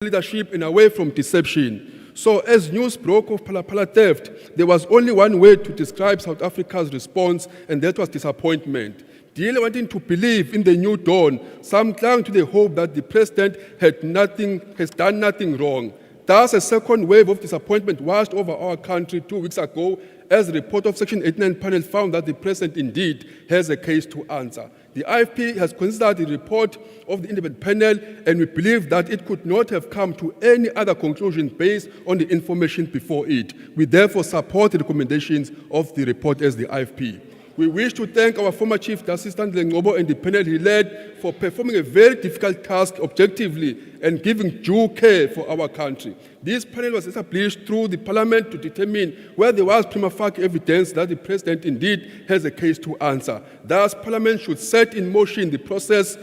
leadership and away from deception. So as news broke of Phala theft, there was only one way to describe South Africa's response, and that was disappointment. Dearly wanting to believe in the new dawn, some clung to the hope that the president has done nothing wrong. Thus, a second wave of disappointment washed over our country 2 weeks ago as the report of Section 89 panel found that the president indeed has a case to answer. The IFP has considered the report of the independent panel, and we believe that it could not have come to any other conclusion based on the information before it. We therefore support the recommendations of the report as the IFP. We wish to thank our former Chief Justice Ngobo and the panel he led for performing a very difficult task objectively and giving due care for our country. This panel was established through the Parliament to determine where there was prima facie evidence that the President indeed has a case to answer. Thus, Parliament should set in motion the process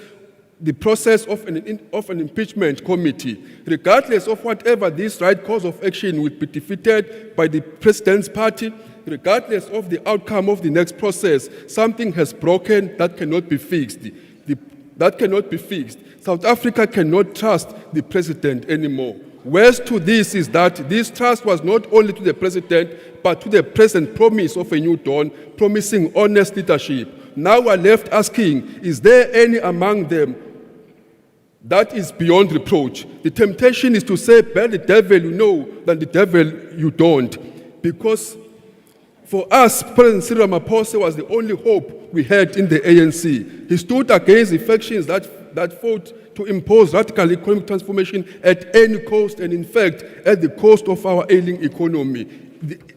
of an impeachment committee. Regardless of whatever this right course of action will be defeated by the President's party, regardless of the outcome of the next process, something has broken that cannot be fixed. South Africa cannot trust the President anymore. Worse to this is that this trust was not only to the President, but to the present promise of a new dawn, promising honest leadership. Now we're left asking, is there any among them that is beyond reproach? The temptation is to say, bear the devil you know than the devil you don't. Because for us, President Cyril Ramaphosa was the only hope we had in the ANC. He stood against the factions that fought to impose radical economic transformation at any cost, and in fact, at the cost of our ailing economy.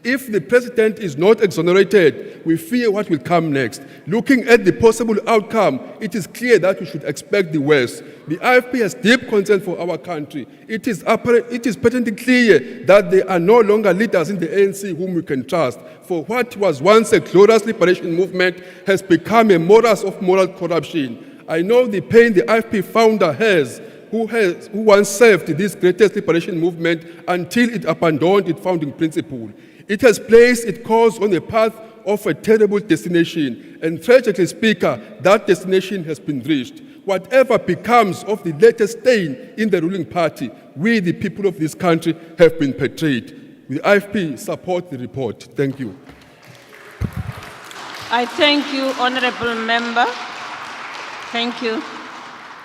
If the President is not exonerated, we fear what will come next. Looking at the possible outcome, it is clear that we should expect the worst. The IFP has deep concern for our country. It is patently clear that there are no longer leaders in the ANC whom we can trust. For what was once a glorious liberation movement has become a morass of moral corruption. I know the pain the IFP founder has, who once served this greatest liberation movement until it abandoned its founding principle. It has placed its cause on a path of a terrible destination, and tragically Speaker, that destination has been reached. Whatever becomes of the latest stain in the ruling party, we, the people of this country, have been betrayed. The IFP support the report. Thank you. I thank you, Honourable Member. Thank you.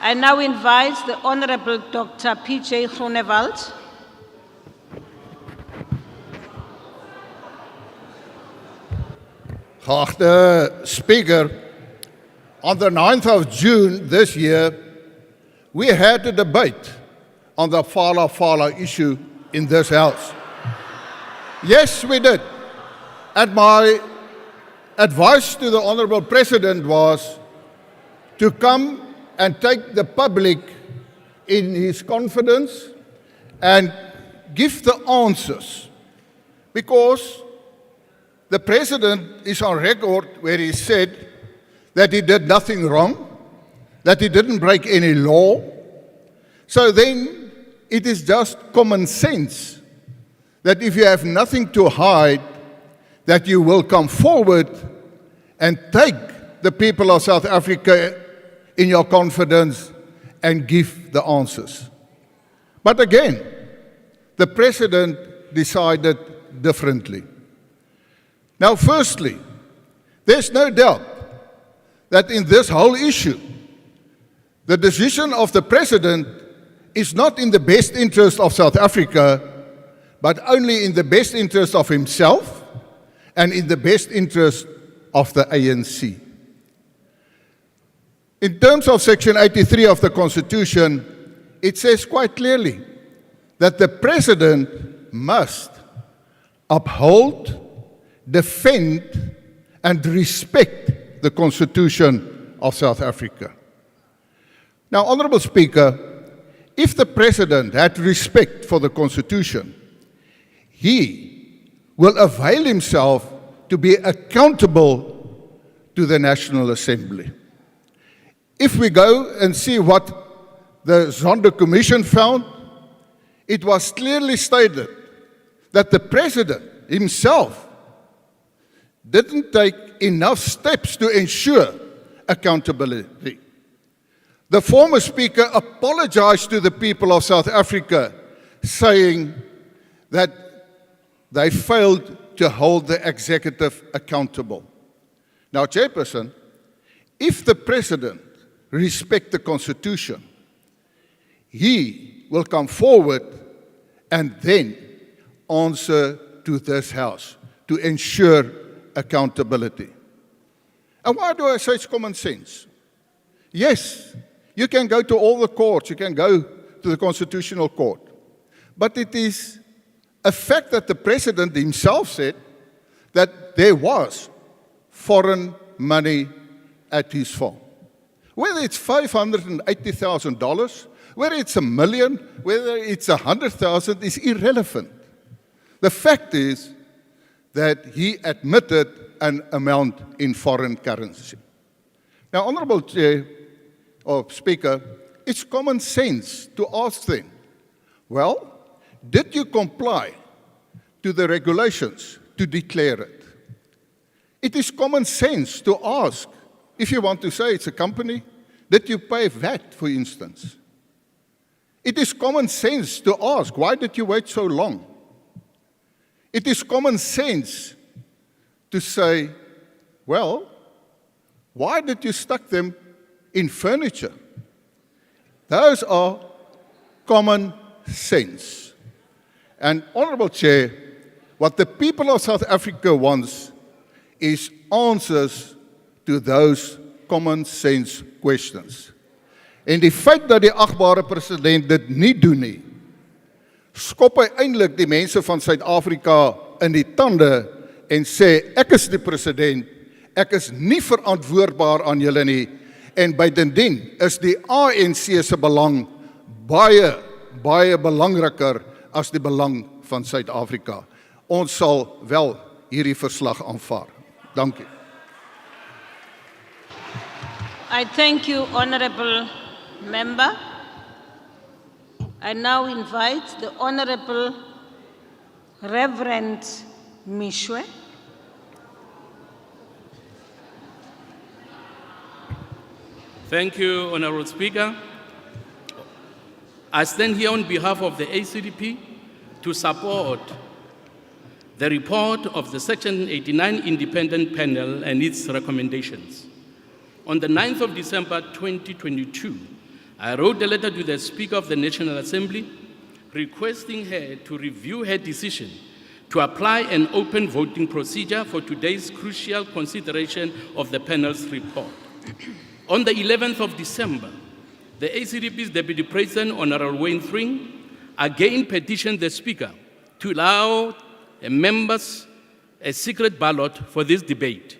I now invite the Honourable Dr. P.J. Groenewald. Geachte Speaker, on the 9th of June this year, we had a debate on the Phala issue in this House. Yes, we did. And my advice to the Honourable President was to come and take the public in his confidence and give the answers. Because the President is on record where he said that he did nothing wrong, that he didn't break any law. So then it is just common sense that if you have nothing to hide, that you will come forward and take the people of South Africa in your confidence and give the answers. But again, the President decided differently. Now, firstly, there's no doubt that in this whole issue, the decision of the President is not in the best interest of South Africa, but only in the best interest of himself and in the best interest of the ANC. In terms of Section 83 of the Constitution, it says quite clearly that the President must uphold, defend, and respect the Constitution of South Africa. Now, Honourable Speaker, if the President had respect for the Constitution, he will avail himself to be accountable to the National Assembly. If we go and see what the Zondo Commission found, it was clearly stated that the President himself didn't take enough steps to ensure accountability. The former speaker apologized to the people of South Africa, saying that they failed to hold the executive accountable. Now, Chairperson, if the President respects the Constitution, he will come forward and then answer to this House to ensure accountability. And why do I say it's common sense? Yes, you can go to all the courts, you can go to the Constitutional Court, but it is a fact that the President himself said that there was foreign money at his farm. Whether it's $580,000, whether it's $1 million, whether it's 100,000 is irrelevant. The fact is that he admitted an amount in foreign currency. Now, Honourable Chair or Speaker, it's common sense to ask them, well, did you comply to the regulations to declare it? It is common sense to ask, if you want to say it's a company, did you pay VAT, for instance? It is common sense to ask, why did you wait so long? It is common sense to say, well, why did you stuck them in furniture? Those are common sense. And Honourable Chair, what the people of South Africa wants is answers to those common sense questions. En die feit dat die agbare president dit nie doen nie, skop hy eintlik die mense van Suid-Afrika in die tande en sê, ek is die president, ek is nie verantwoordbaar aan julle nie, en buitendien is die ANC se belang baie, baie belangriker as die belang van Suid-Afrika. Ons sal wel hierdie verslag aanvaar. Dankie. I thank you, Honourable Member. I now invite the Honourable Reverend Mishwe. Thank you, Honourable Speaker. I stand here on behalf of the ACDP to support the report of the Section 89 Independent Panel and its recommendations. On the 9th of December 2022, I wrote a letter to the Speaker of the National Assembly requesting her to review her decision to apply an open voting procedure for today's crucial consideration of the panel's report. On the 11th of December, the ACDP's Deputy President, Honourable Wayne Thring, again petitioned the Speaker to allow members a secret ballot for this debate.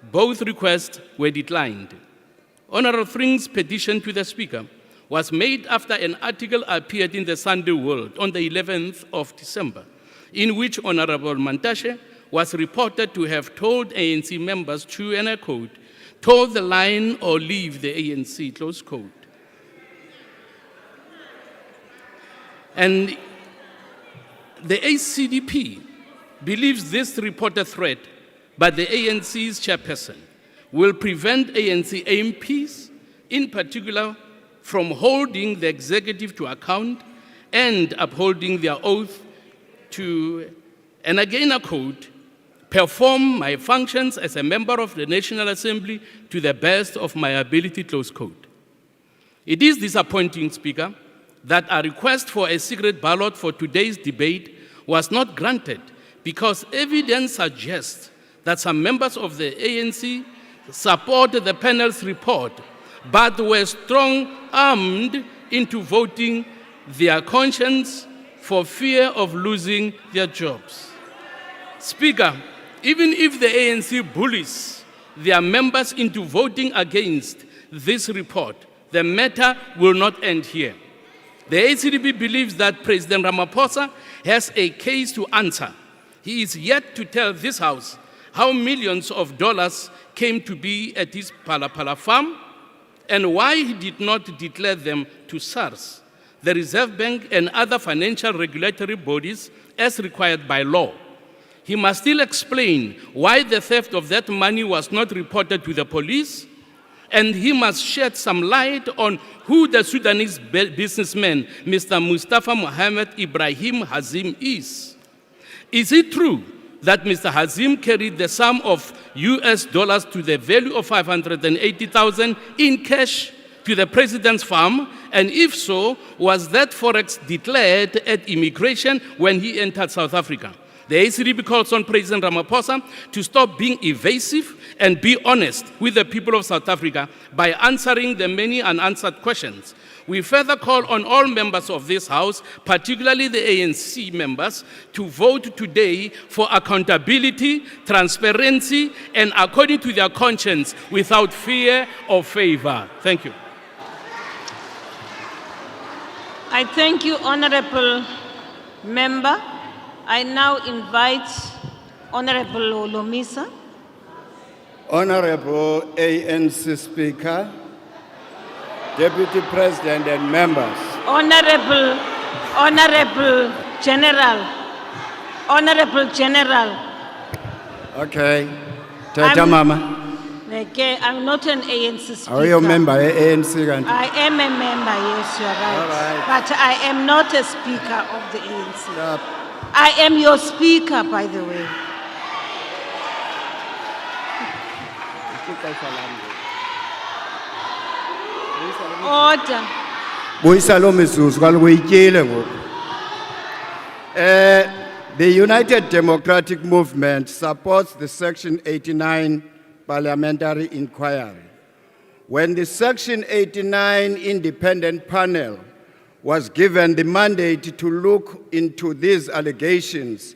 Both requests were declined. Honourable Thring's petition to the Speaker was made after an article appeared in the Sunday World on the 11th of December, in which Honourable Mantashe was reported to have told ANC members to, and I quote, toe the line or leave the ANC, close quote. And the ACDP believes this reported threat by the ANC's chairperson will prevent ANC MPs, in particular, from holding the executive to account and upholding their oath to, and again I quote, perform my functions as a member of the National Assembly to the best of my ability, close quote. It is disappointing, Speaker, that a request for a secret ballot for today's debate was not granted because evidence suggests that some members of the ANC supported the panel's report but were strong-armed into voting their conscience for fear of losing their jobs. Speaker, even if the ANC bullies their members into voting against this report, the matter will not end here. The ACDP believes that President Ramaphosa has a case to answer. He is yet to tell this House how millions of dollars came to be at his Palapala farm and why he did not declare them to SARS, the Reserve Bank, and other financial regulatory bodies as required by law. He must still explain why the theft of that money was not reported to the police, and he must shed some light on who the Sudanese businessman, Mr. Mustafa Mohammed Ibrahim Hazim is. Is it true that Mr. Hazim carried the sum of US dollars to the value of 580,000 in cash to the president's farm? And if so, was that forex declared at immigration when he entered South Africa? The ACDP calls on President Ramaphosa to stop being evasive and be honest with the people of South Africa by answering the many unanswered questions. We further call on all members of this House, particularly the ANC members, to vote today for accountability, transparency, and according to their conscience, without fear or favor. Thank you. I thank you, Honorable Member. I now invite Honorable Olomisa. Honorable ANC Speaker, Deputy President and members. Honorable General. Okay. Tata Mama. Okay, I'm not an ANC speaker. Are you a member of ANC? I am a member, yes, you are right. All right. But I am not a speaker of the ANC. Stop. I am your speaker, by the way. Order. Buyisalo mizuzu kaloku uyityile ngoku. The United Democratic Movement supports the Section 89 parliamentary inquiry. When the Section 89 independent panel was given the mandate to look into these allegations,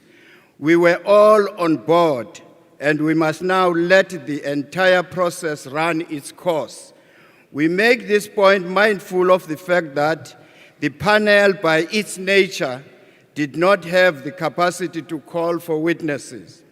we were all on board, and we must now let the entire process run its course. We make this point mindful of the fact that the panel, by its nature, did not have the capacity to call for witnesses.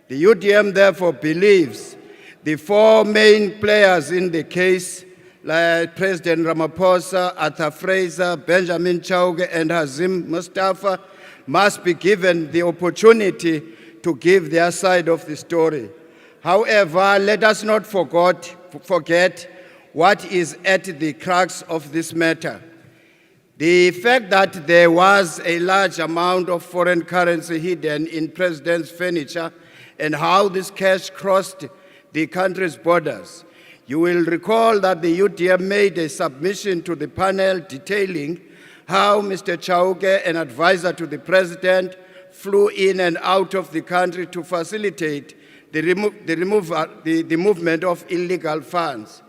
The UDM therefore believes the four main players in the case, like President Ramaphosa, Arthur Fraser, Benjamin Chauke, and Hazim Mustafa, must be given the opportunity to give their side of the story. However, let us not forget what is at the crux of this matter. The fact that there was a large amount of foreign currency hidden in President's furniture and how this cash crossed the country's borders. You will recall that the UDM made a submission to the panel detailing how Mr. Chauke, an advisor to the President, flew in and out of the country to facilitate the movement of illegal funds.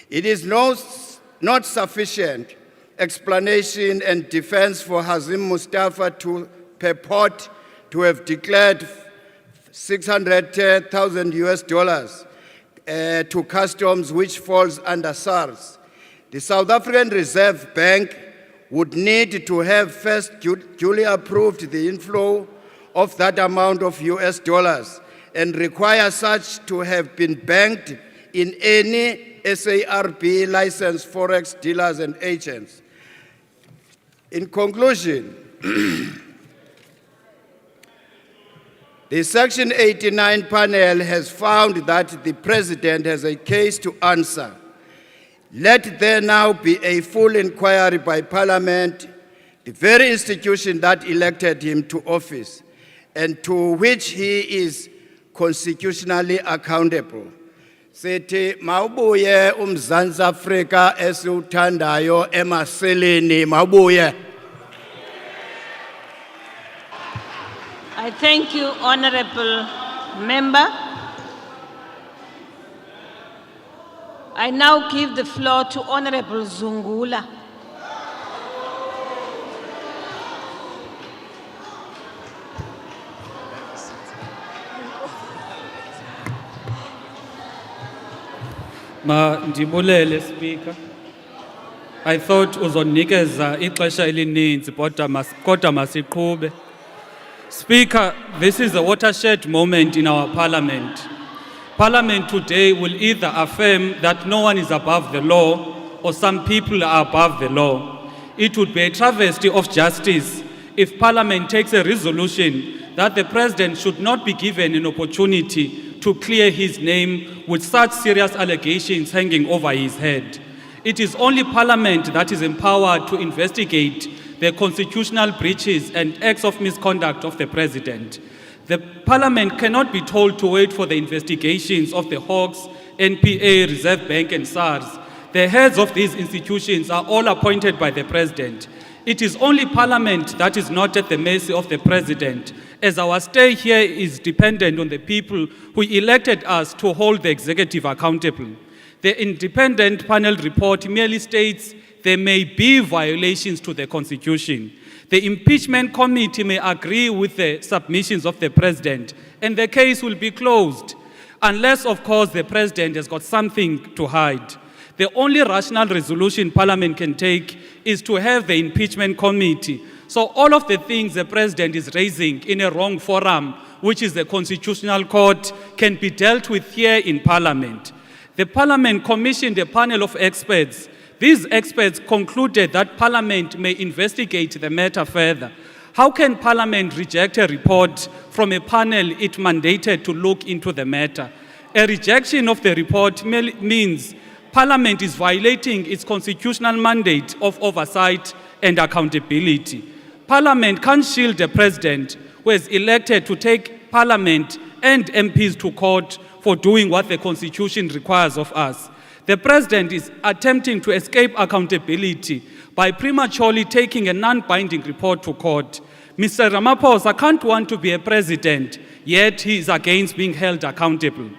It is not sufficient explanation and defense for Hazim Mustafa to purport to have declared 600,000 US dollars to customs, which falls under SARS. The South African Reserve Bank would need to have first duly approved the inflow of that amount of US dollars and require such to have been banked in any SARB licensed forex dealers and agents. In conclusion, the Section 89 panel has found that the President has a case to answer. Let there now be a full inquiry by Parliament, the very institution that elected him to office, and to which he is constitutionally accountable. Sithi mawubuye uMzantsi Afrika esiwuthandayo emaseleni mawubuye. I thank you, Honorable Member. I now give the floor to Honorable Zungula. Mandibulele Speaker. I thought uzonikeza ixesha elininzi kodwa masiqhube. Speaker, this is a watershed moment in our Parliament. Parliament today will either affirm that no one is above the law or some people are above the law. It would be a travesty of justice if Parliament takes a resolution that the President should not be given an opportunity to clear his name with such serious allegations hanging over his head. It is only Parliament that is empowered to investigate the constitutional breaches and acts of misconduct of the President. The Parliament cannot be told to wait for the investigations of the Hawks, NPA, Reserve Bank and SARS. The heads of these institutions are all appointed by the President. It is only Parliament that is not at the mercy of the President, as our stay here is dependent on the people who elected us to hold the executive accountable. The independent panel report merely states there may be violations to the Constitution. The impeachment committee may agree with the submissions of the President, and the case will be closed, unless, of course, the President has got something to hide. The only rational resolution Parliament can take is to have the impeachment committee. So all of the things the President is raising in a wrong forum, which is the Constitutional Court, can be dealt with here in Parliament. The Parliament commissioned a panel of experts. These experts concluded that Parliament may investigate the matter further. How can Parliament reject a report from a panel it mandated to look into the matter? A rejection of the report merely means Parliament is violating its constitutional mandate of oversight and accountability. Parliament can't shield the President who is elected to take Parliament and MPs to court for doing what the Constitution requires of us. The President is attempting to escape accountability by prematurely taking a non-binding report to court. Mr. Ramaphosa can't want to be a president, yet he is against being held accountable.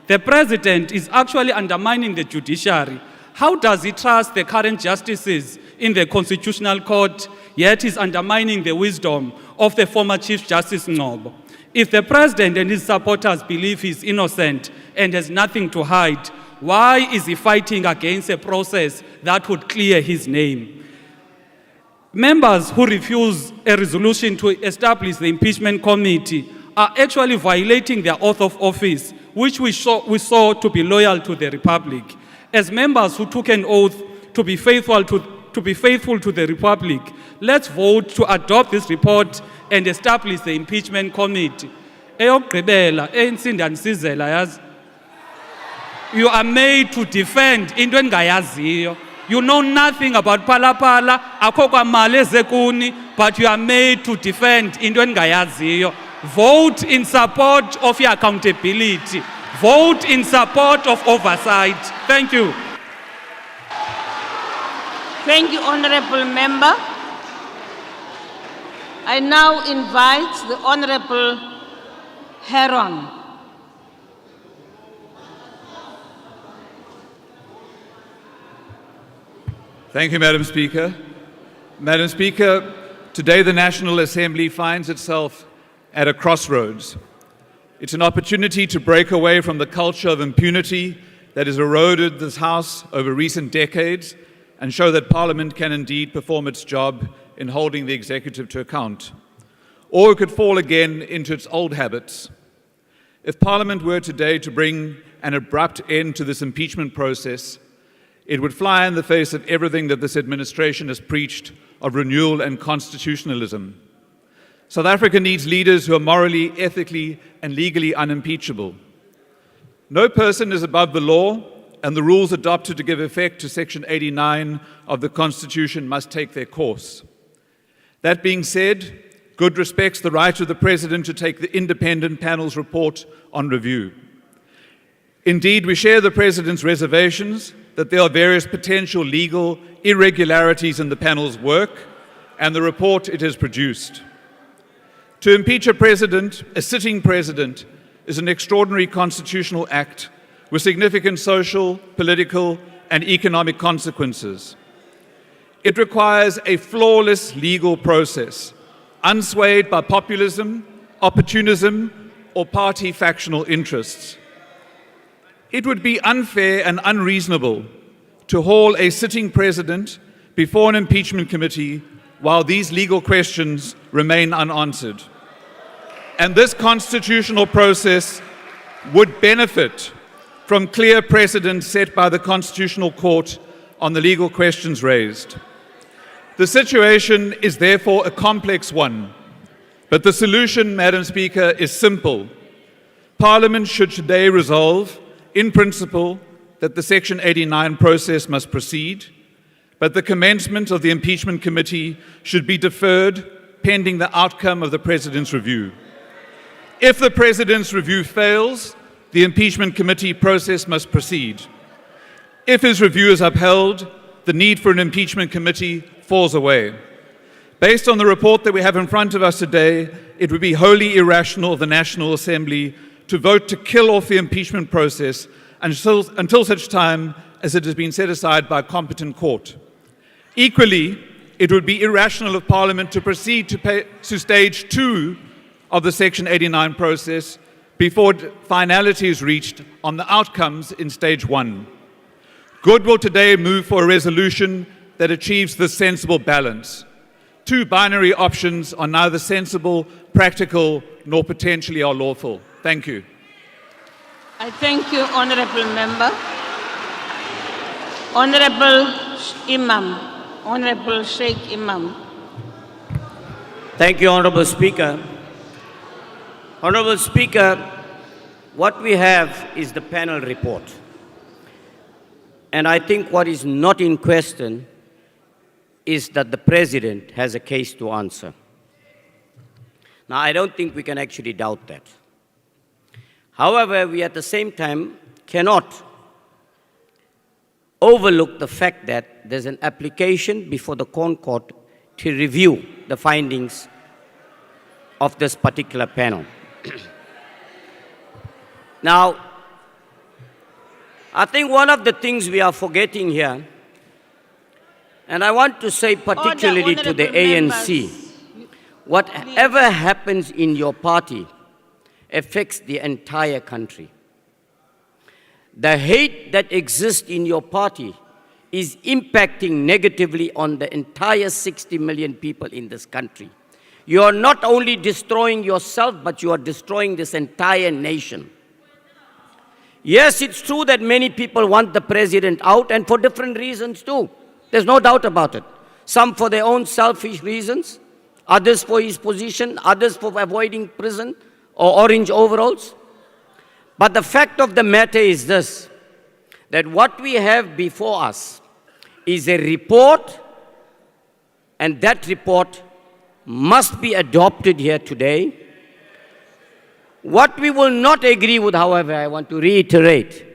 The President is actually undermining the judiciary. How does he trust the current justices in the Constitutional Court, yet is undermining the wisdom of the former Chief Justice Ngcobo? If the President and his supporters believe he's innocent and has nothing to hide, why is he fighting against a process that would clear his name? Members who refuse a resolution to establish the impeachment committee are actually violating their oath of office, which we saw to be loyal to the Republic. As members who took an oath to be faithful to the Republic, let's vote to adopt this report and establish the impeachment committee. Eyokugqibela, ensindanisizela yazi. You are made to defend into engayaziyo. You know nothing about palapala, akho kwamali ezekuni, but you are made to defend into engayaziyo. Vote in support of your accountability. Vote in support of oversight. Thank you. Thank you, Honorable Member. I now invite the Honorable Heron. Thank you, Madam Speaker. Madam Speaker, today the National Assembly finds itself at a crossroads. It's an opportunity to break away from the culture of impunity that has eroded this House over recent decades and show that Parliament can indeed perform its job in holding the executive to account. Or it could fall again into its old habits. If Parliament were today to bring an abrupt end to this impeachment process, it would fly in the face of everything that this administration has preached of renewal and constitutionalism. South Africa needs leaders who are morally, ethically, and legally unimpeachable. No person is above the law, and the rules adopted to give effect to Section 89 of the Constitution must take their course. That being said, good respects the right of the President to take the independent panel's report on review. Indeed, we share the President's reservations that there are various potential legal irregularities in the panel's work and the report it has produced. To impeach a sitting president, is an extraordinary constitutional act with significant social, political, and economic consequences. It requires a flawless legal process, unswayed by populism, opportunism, or party factional interests. It would be unfair and unreasonable to haul a sitting president before an impeachment committee while these legal questions remain unanswered. And this constitutional process would benefit from clear precedents set by the Constitutional Court on the legal questions raised. The situation is therefore a complex one, but the solution, Madam Speaker, is simple. Parliament should today resolve, in principle, that the Section 89 process must proceed, but the commencement of the impeachment committee should be deferred pending the outcome of the President's review. If the President's review fails, the impeachment committee process must proceed. If his review is upheld, the need for an impeachment committee falls away. Based on the report that we have in front of us today, it would be wholly irrational of the National Assembly to vote to kill off the impeachment process until such time as it has been set aside by a competent court. Equally, it would be irrational of Parliament to proceed to stage 2 of the Section 89 process before finality is reached on the outcomes in stage 1. Good will today move for a resolution that achieves this sensible balance. Two binary options are neither sensible, practical, nor potentially are lawful. Thank you. I thank you, Honourable Member. Honourable Imam, Honourable Sheikh Imam. Thank you, Honourable Speaker. Honourable Speaker, what we have is the panel report. And I think what is not in question is that the President has a case to answer. Now, I don't think we can actually doubt that. However, we at the same time cannot overlook the fact that there's an application before the Court to review the findings of this particular panel. Now, I think one of the things we are forgetting here, and I want to say particularly to the ANC, whatever happens in your party affects the entire country. The hate that exists in your party is impacting negatively on the entire 60 million people in this country. You are not only destroying yourself, but you are destroying this entire nation. Yes, it's true that many people want the President out, and for different reasons too. There's no doubt about it. Some for their own selfish reasons, others for his position, others for avoiding prison or orange overalls. But the fact of the matter is this, that what we have before us is a report, and that report must be adopted here today. What we will not agree with, however, I want to reiterate,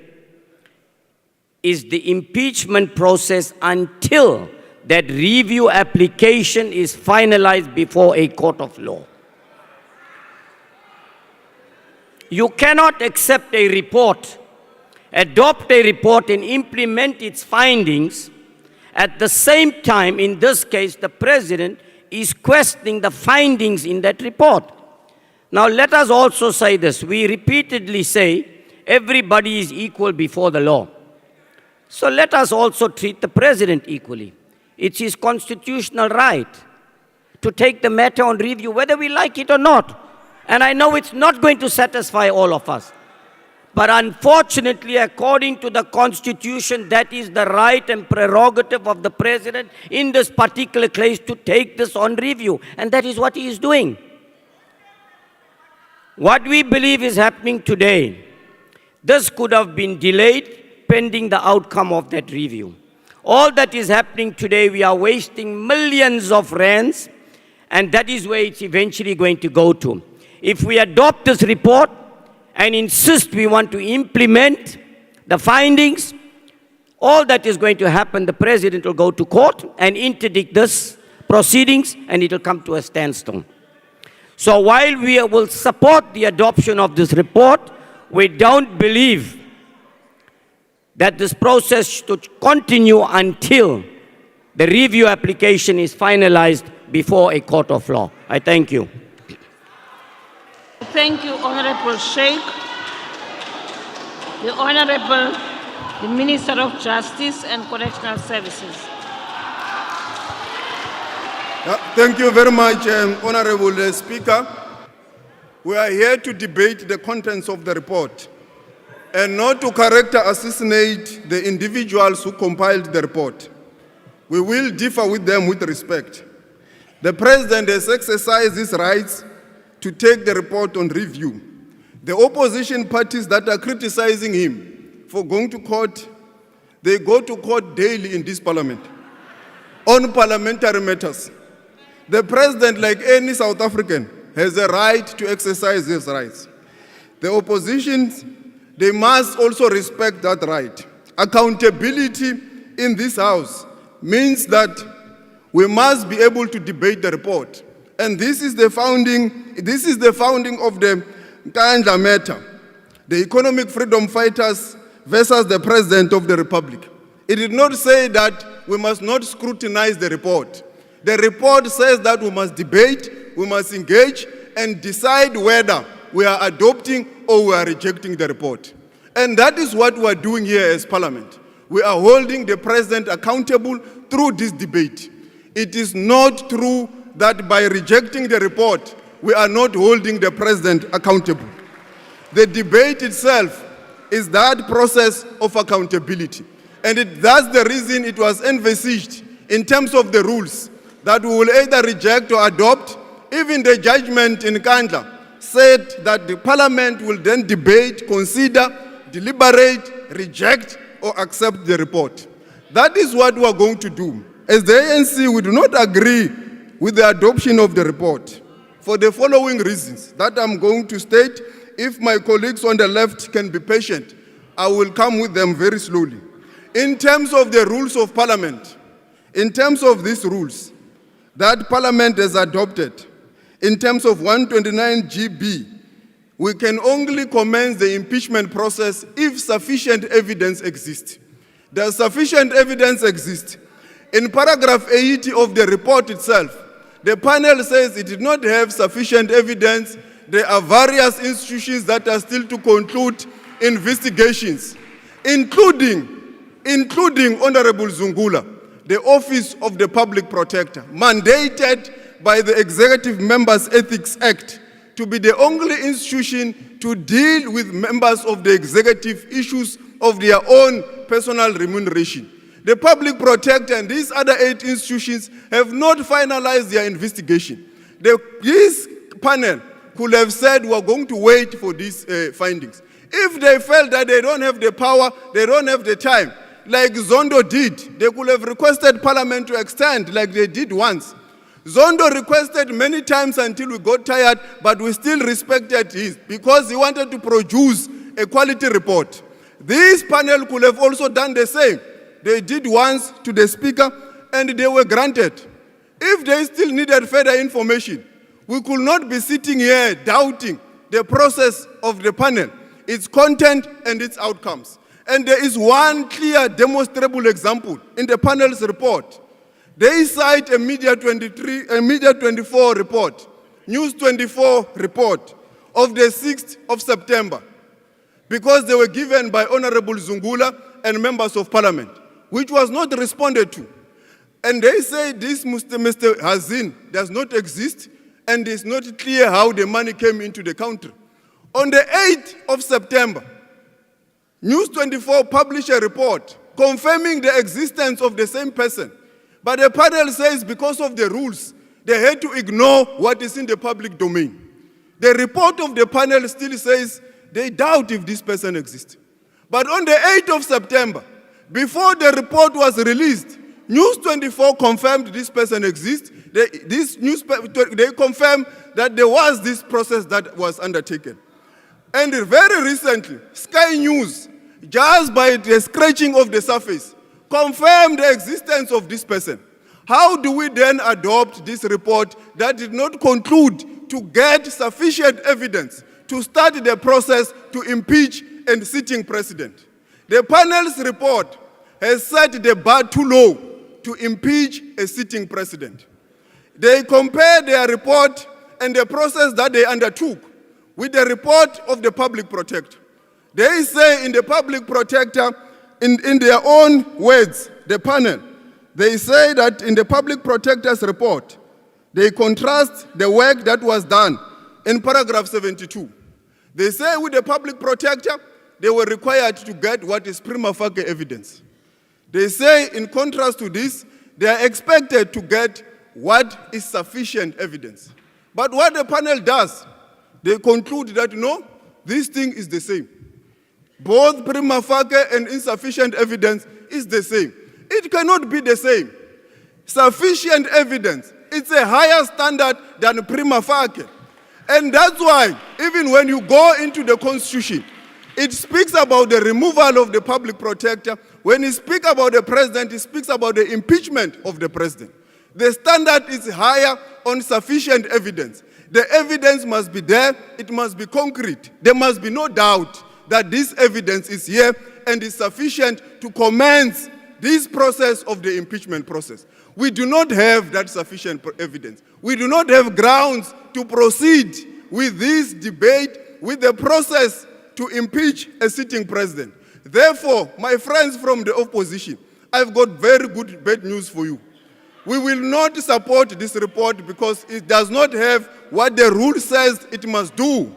is the impeachment process until that review application is finalized before a court of law. You cannot accept a report, adopt a report and implement its findings. At the same time, in this case, the President is questioning the findings in that report. Now, let us also say this. We repeatedly say everybody is equal before the law. So let us also treat the President equally. It's his constitutional right to take the matter on review, whether we like it or not. And I know it's not going to satisfy all of us. But unfortunately, according to the Constitution, that is the right and prerogative of the President in this particular case to take this on review. And that is what he is doing. What we believe is happening today, this could have been delayed pending the outcome of that review. All that is happening today, we are wasting millions of rands, and that is where it's eventually going to go to. If we adopt this report and insist we want to implement the findings, all that is going to happen, the President will go to court and interdict this proceedings, and it will come to a standstill. So while we will support the adoption of this report, we don't believe that this process should continue until the review application is finalized before a court of law. I thank you. Thank you, Honourable Sheikh. The Honourable the Minister of Justice and Correctional Services. Thank you very much, Honourable Speaker. We are here to debate the contents of the report and not to character assassinate the individuals who compiled the report. We will differ with them with respect. The President has exercised his rights to take the report on review. The opposition parties that are criticizing him for going to court, they go to court daily in this parliament on parliamentary matters. The president, like any South African, has a right to exercise his rights. The opposition, they must also respect that right. Accountability in this house means that we must be able to debate the report. And this is the founding of the Nkandla matter, the economic freedom fighters versus the President of the Republic. It did not say that we must not scrutinize the report. The report says that we must debate, we must engage, and decide whether we are adopting or we are rejecting the report. And that is what we are doing here as Parliament. We are holding the President accountable through this debate. It is not true that by rejecting the report, we are not holding the President accountable. The debate itself is that process of accountability. And that's the reason it was envisaged in terms of the rules that we will either reject or adopt. Even the judgment in Nkandla said that the Parliament will then debate, consider, deliberate, reject, or accept the report. That is what we are going to do. As the ANC, we do not agree with the adoption of the report for the following reasons that I'm going to state. If my colleagues on the left can be patient, I will come with them very slowly. In terms of the rules of Parliament, in terms of these rules that Parliament has adopted, in terms of 129 GB, we can only commence the impeachment process if sufficient evidence exists. Does sufficient evidence exist? In paragraph 80 of the report itself, the panel says it did not have sufficient evidence. There are various institutions that are still to conclude investigations, including Honorable Zungula, the Office of the Public Protector, mandated by the Executive Members Ethics Act to be the only institution to deal with members of the executive issues of their own personal remuneration. The Public Protector and these other 8 institutions have not finalized their investigation. This panel could have said we are going to wait for these findings. If they felt that they don't have the power, they don't have the time, like Zondo did, they could have requested Parliament to extend like they did once. Zondo requested many times until we got tired, but we still respected his because he wanted to produce a quality report. This panel could have also done the same. They did once to the Speaker and they were granted. If they still needed further information, we could not be sitting here doubting the process of the panel, its content and its outcomes. And there is one clear demonstrable example in the panel's report. They cite a Media 24 report, News 24 report of the 6th of September, because they were given by Honorable Zungula and members of Parliament, which was not responded to. And they say this Mr. Hazin does not exist and it's not clear how the money came into the country. On the 8th of September, News 24 published a report confirming the existence of the same person. But the panel says because of the rules, they had to ignore what is in the public domain. The report of the panel still says they doubt if this person exists. But on the 8th of September, before the report was released, News 24 confirmed this person exists. They confirmed that there was this process that was undertaken. And very recently, Sky News, just by the scratching of the surface, confirmed the existence of this person. How do we then adopt this report that did not conclude to get sufficient evidence to start the process to impeach a sitting president? The panel's report has set the bar too low to impeach a sitting president. They compare their report and the process that they undertook with the report of the Public Protector. They say in the Public Protector, in their own words, the panel, they say that in the Public Protector's report, they contrast the work that was done in paragraph 72. They say with the Public Protector, they were required to get what is prima facie evidence. They say in contrast to this, they are expected to get what is sufficient evidence. But what the panel does, they conclude that no, this thing is the same. Both prima facie and insufficient evidence is the same. It cannot be the same. Sufficient evidence, it's a higher standard than prima facie. And that's why, even when you go into the Constitution, it speaks about the removal of the public protector. When it speaks about the president, it speaks about the impeachment of the president. The standard is higher on sufficient evidence. The evidence must be there, it must be concrete. There must be no doubt that this evidence is here and is sufficient to commence this process of the impeachment process. We do not have that sufficient evidence. We do not have grounds to proceed with this debate, with the process to impeach a sitting president. Therefore, my friends from the opposition, I've got very good bad news for you. We will not support this report because it does not have what the rule says it must do.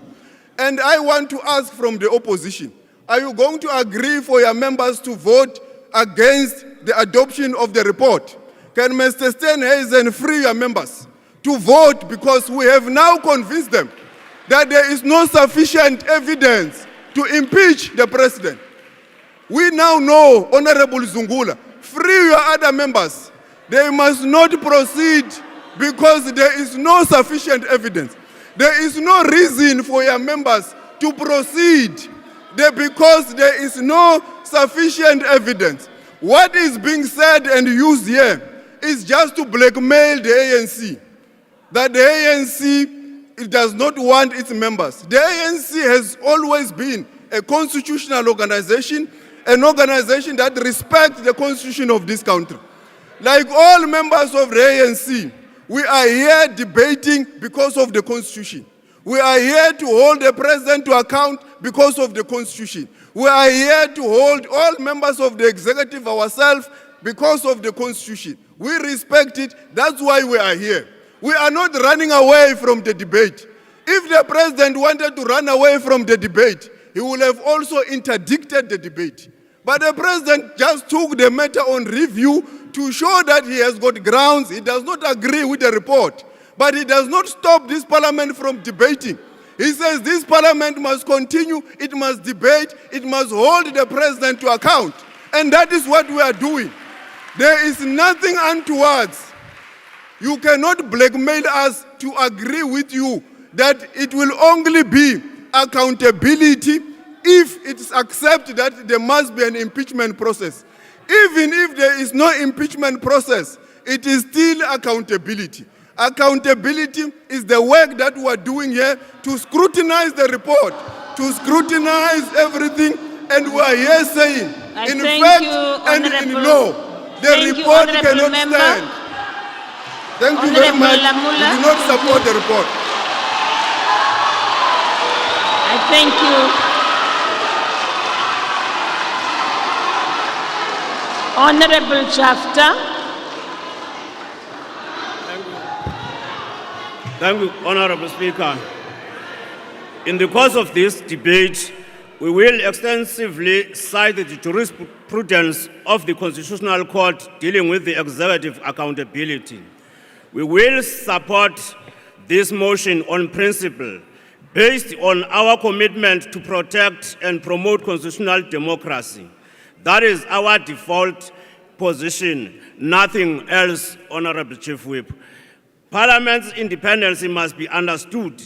And I want to ask from the opposition, are you going to agree for your members to vote against the adoption of the report? Can Mr. Steenhuisen free your members to vote, because we have now convinced them that there is no sufficient evidence to impeach the president. We now know, Honorable Zungula, free your other members. They must not proceed because there is no sufficient evidence. There is no reason for your members to proceed because there is no sufficient evidence. What is being said and used here is just to blackmail the ANC. That the ANC, it does not want its members. The ANC has always been a constitutional organization, an organization that respects the constitution of this country. Like all members of the ANC, we are here debating because of the constitution. We are here to hold the president to account because of the constitution. We are here to hold all members of the executive ourselves because of the constitution. We respect it. That's why we are here. We are not running away from the debate. If the president wanted to run away from the debate, he would have also interdicted the debate. But the president just took the matter on review to show that he has got grounds. He does not agree with the report. But he does not stop this parliament from debating. He says this parliament must continue, it must debate, it must hold the president to account. And that is what we are doing. There is nothing untoward. You cannot blackmail us to agree with you that it will only be accountability if it is accepted that there must be an impeachment process. Even if there is no impeachment process, it is still accountability. Accountability is the work that we are doing here to scrutinize the report, to scrutinize everything, and we are here saying, in fact and in law, the report cannot stand. Thank you very much. We do not support the report. I thank you. Honorable Shafter. Thank you, Honorable Speaker. In the course of this debate, we will extensively cite the jurisprudence of the Constitutional Court dealing with the executive accountability. We will support this motion on principle, based on our commitment to protect and promote constitutional democracy. That is our default position, nothing else, Honorable Chief Whip. Parliament's independence must be understood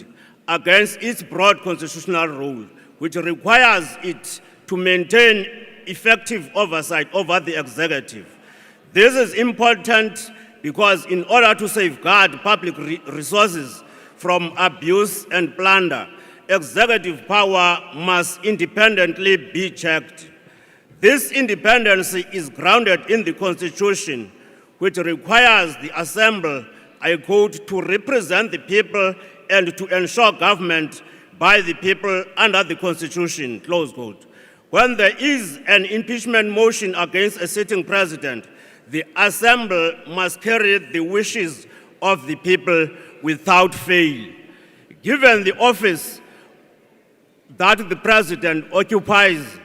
against its broad constitutional role, which requires it to maintain effective oversight over the executive. This is important because in order to safeguard public resources from abuse and plunder, executive power must independently be checked. This independence is grounded in the Constitution, which requires the Assembly, I quote, to represent the people and to ensure government by the people under the Constitution, close quote. When there is an impeachment motion against a sitting president, the Assembly must carry the wishes of the people without fail. Given the office that the president occupies,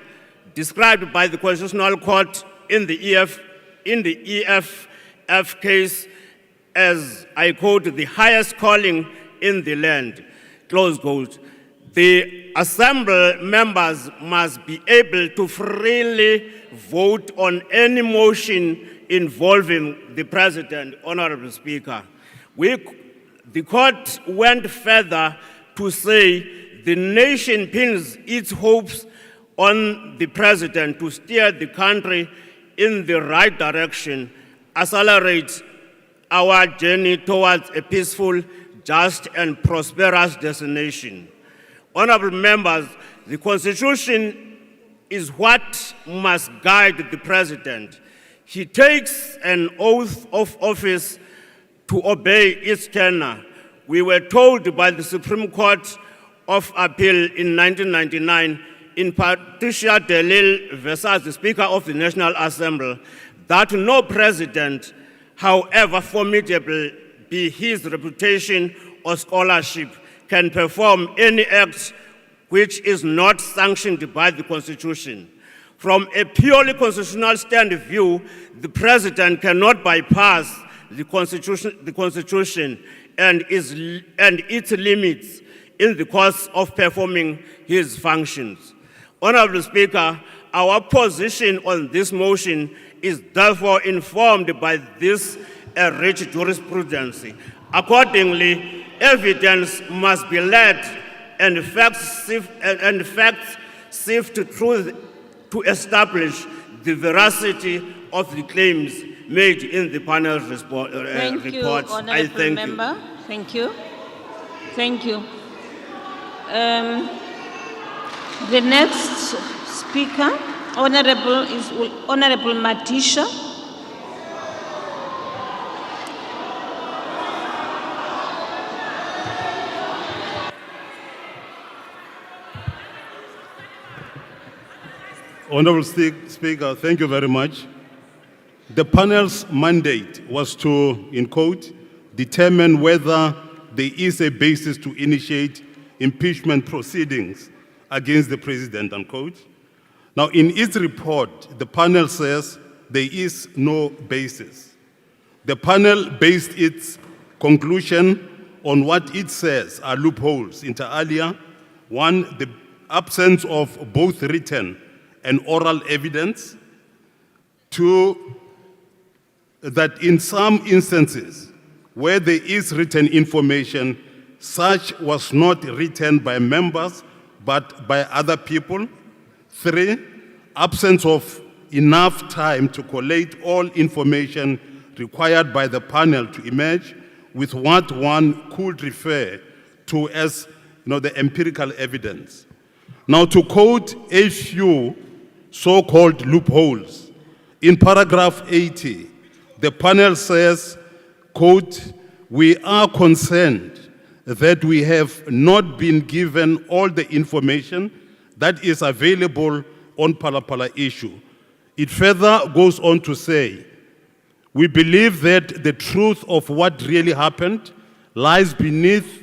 described by the Constitutional Court in the EFF case as, I quote, the highest calling in the land, close quote. The Assembly members must be able to freely vote on any motion involving the President, Honorable Speaker. The court went further to say the nation pins its hopes on the President to steer the country in the right direction, accelerate our journey towards a peaceful, just, and prosperous destination. Honorable members, the Constitution is what must guide the President. He takes an oath of office to obey its tenor. We were told by the Supreme Court of Appeal in 1999 in Patricia DeLille versus the Speaker of the National Assembly that no president, however formidable be his reputation or scholarship, can perform any act which is not sanctioned by the Constitution. From a purely constitutional stand of view, the President cannot bypass the Constitution and its limits in the course of performing his functions. Honorable Speaker, our position on this motion is therefore informed by this rich jurisprudence. Accordingly, evidence must be led and facts sift through to establish the veracity of the claims made in the panel report. Thank you, Honorable Member. Thank you. Thank you. The next speaker, is Honorable Matisha. Honorable Speaker, thank you very much. The panel's mandate was to, in quote, determine whether there is a basis to initiate impeachment proceedings against the President, unquote. Now, in its report, the panel says there is no basis. The panel based its conclusion on what it says are loopholes, inter alia. One, the absence of both written and oral evidence. Two, that in some instances where there is written information, such was not written by members but by other people. Three, absence of enough time to collate all information required by the panel to emerge with what one could refer to as the empirical evidence. Now, to quote a few so-called loopholes, in paragraph 80, the panel says, quote, "We are concerned that we have not been given all the information that is available on Phala issue." It further goes on to say, "We believe that the truth of what really happened lies beneath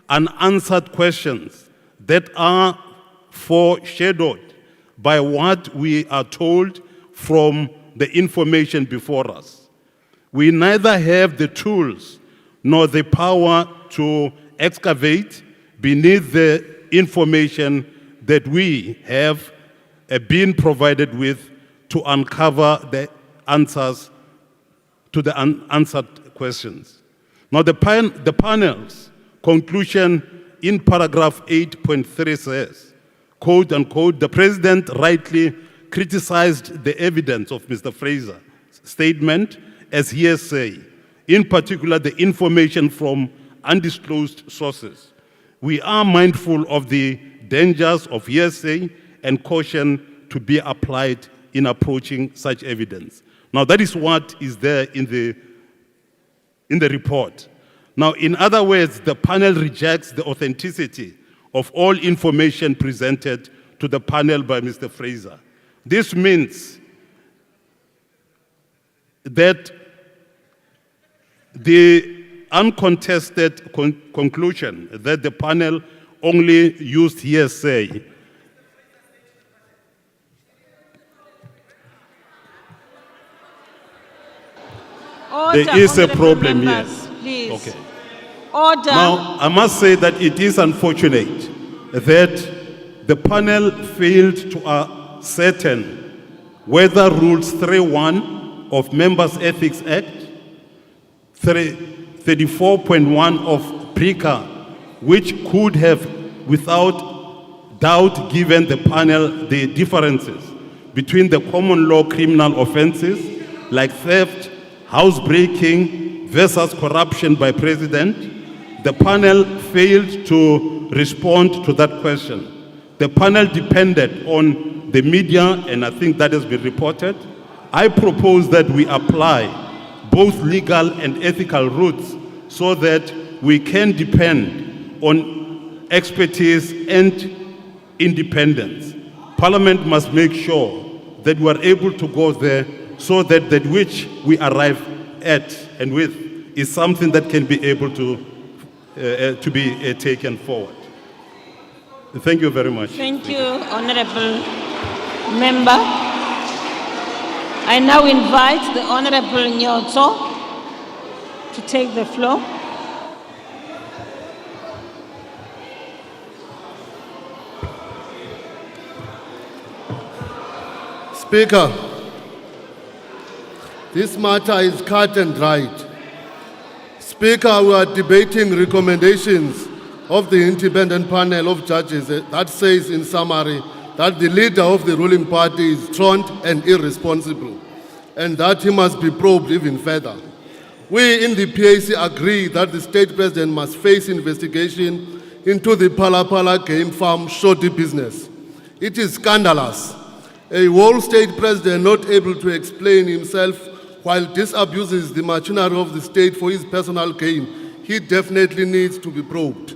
unanswered questions that are foreshadowed by what we are told from the information before us. We neither have the tools nor the power to excavate beneath the information that we have been provided with to uncover the answers to the unanswered questions." Now, the panel's conclusion in paragraph 8.3 says, quote unquote, "The President rightly criticized the evidence of Mr. Fraser's statement as hearsay, in particular the information from undisclosed sources. We are mindful of the dangers of hearsay and caution to be applied in approaching such evidence." Now, that is what is there in the report. Now, in other words, the panel rejects the authenticity of all information presented to the panel by Mr. Fraser. This means that the uncontested conclusion that the panel only used hearsay there is a problem here. Please. Okay. Order. Now, I must say that it is unfortunate that the panel failed to ascertain whether Rules 3.1 of Members' Ethics Act, 34.1 of PRICA, which could have without doubt given the panel the differences between the common law criminal offenses like theft, housebreaking versus corruption by president. The panel failed to respond to that question. The panel depended on the media, and I think that has been reported. I propose that we apply both legal and ethical routes so that we can depend on expertise and independence. Parliament must make sure that we are able to go there so that that which we arrive at and with is something that can be able to be taken forward. Thank you very much. Thank you, Honorable Member. I now invite the Honorable Nyotso to take the floor. Speaker, this matter is cut and dried. Speaker, we are debating recommendations of the independent panel of judges that says in summary that the leader of the ruling party is truant and irresponsible and that he must be probed even further. We in the PAC agree that the state president must face investigation into the Pala Pala game farm shoddy business. It is scandalous. A whole state president not able to explain himself while disabuses the machinery of the state for his personal gain. He definitely needs to be probed.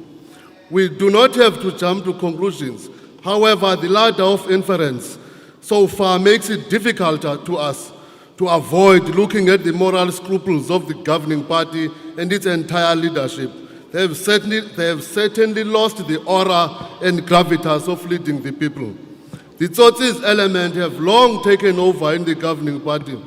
We do not have to jump to conclusions. However, the ladder of inference so far makes it difficult to us to avoid looking at the moral scruples of the governing party and its entire leadership. They have certainly lost the aura and gravitas of leading the people. The Tsotsis element have long taken over in the governing party.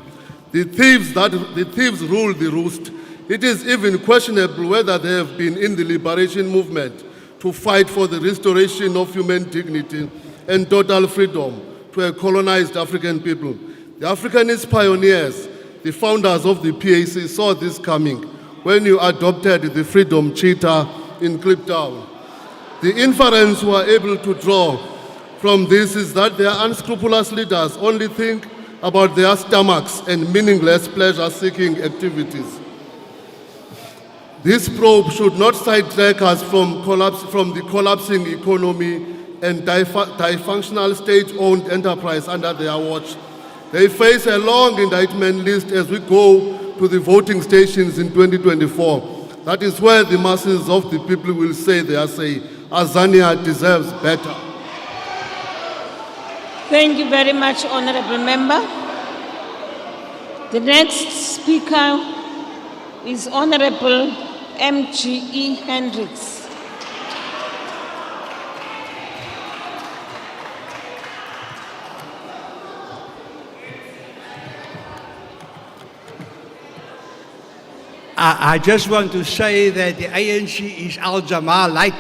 The thieves rule the roost. It is even questionable whether they have been in the liberation movement to fight for the restoration of human dignity and total freedom to a colonized African people. The Africanist pioneers, the founders of the PAC, saw this coming when you adopted the freedom charter in Kliptown. The inference we are able to draw from this is that their unscrupulous leaders only think about their stomachs and meaningless pleasure-seeking activities. This probe should not sidetrack us from the collapsing economy and dysfunctional state-owned enterprise under their watch. They face a long indictment list as we go to the voting stations in 2024. That is where the masses of the people will say their say. Azania deserves better. Thank you very much, Honorable Member. The next speaker is Honorable M.G.E. Hendricks. I just want to say that the ANC is Al-Jama-ah light.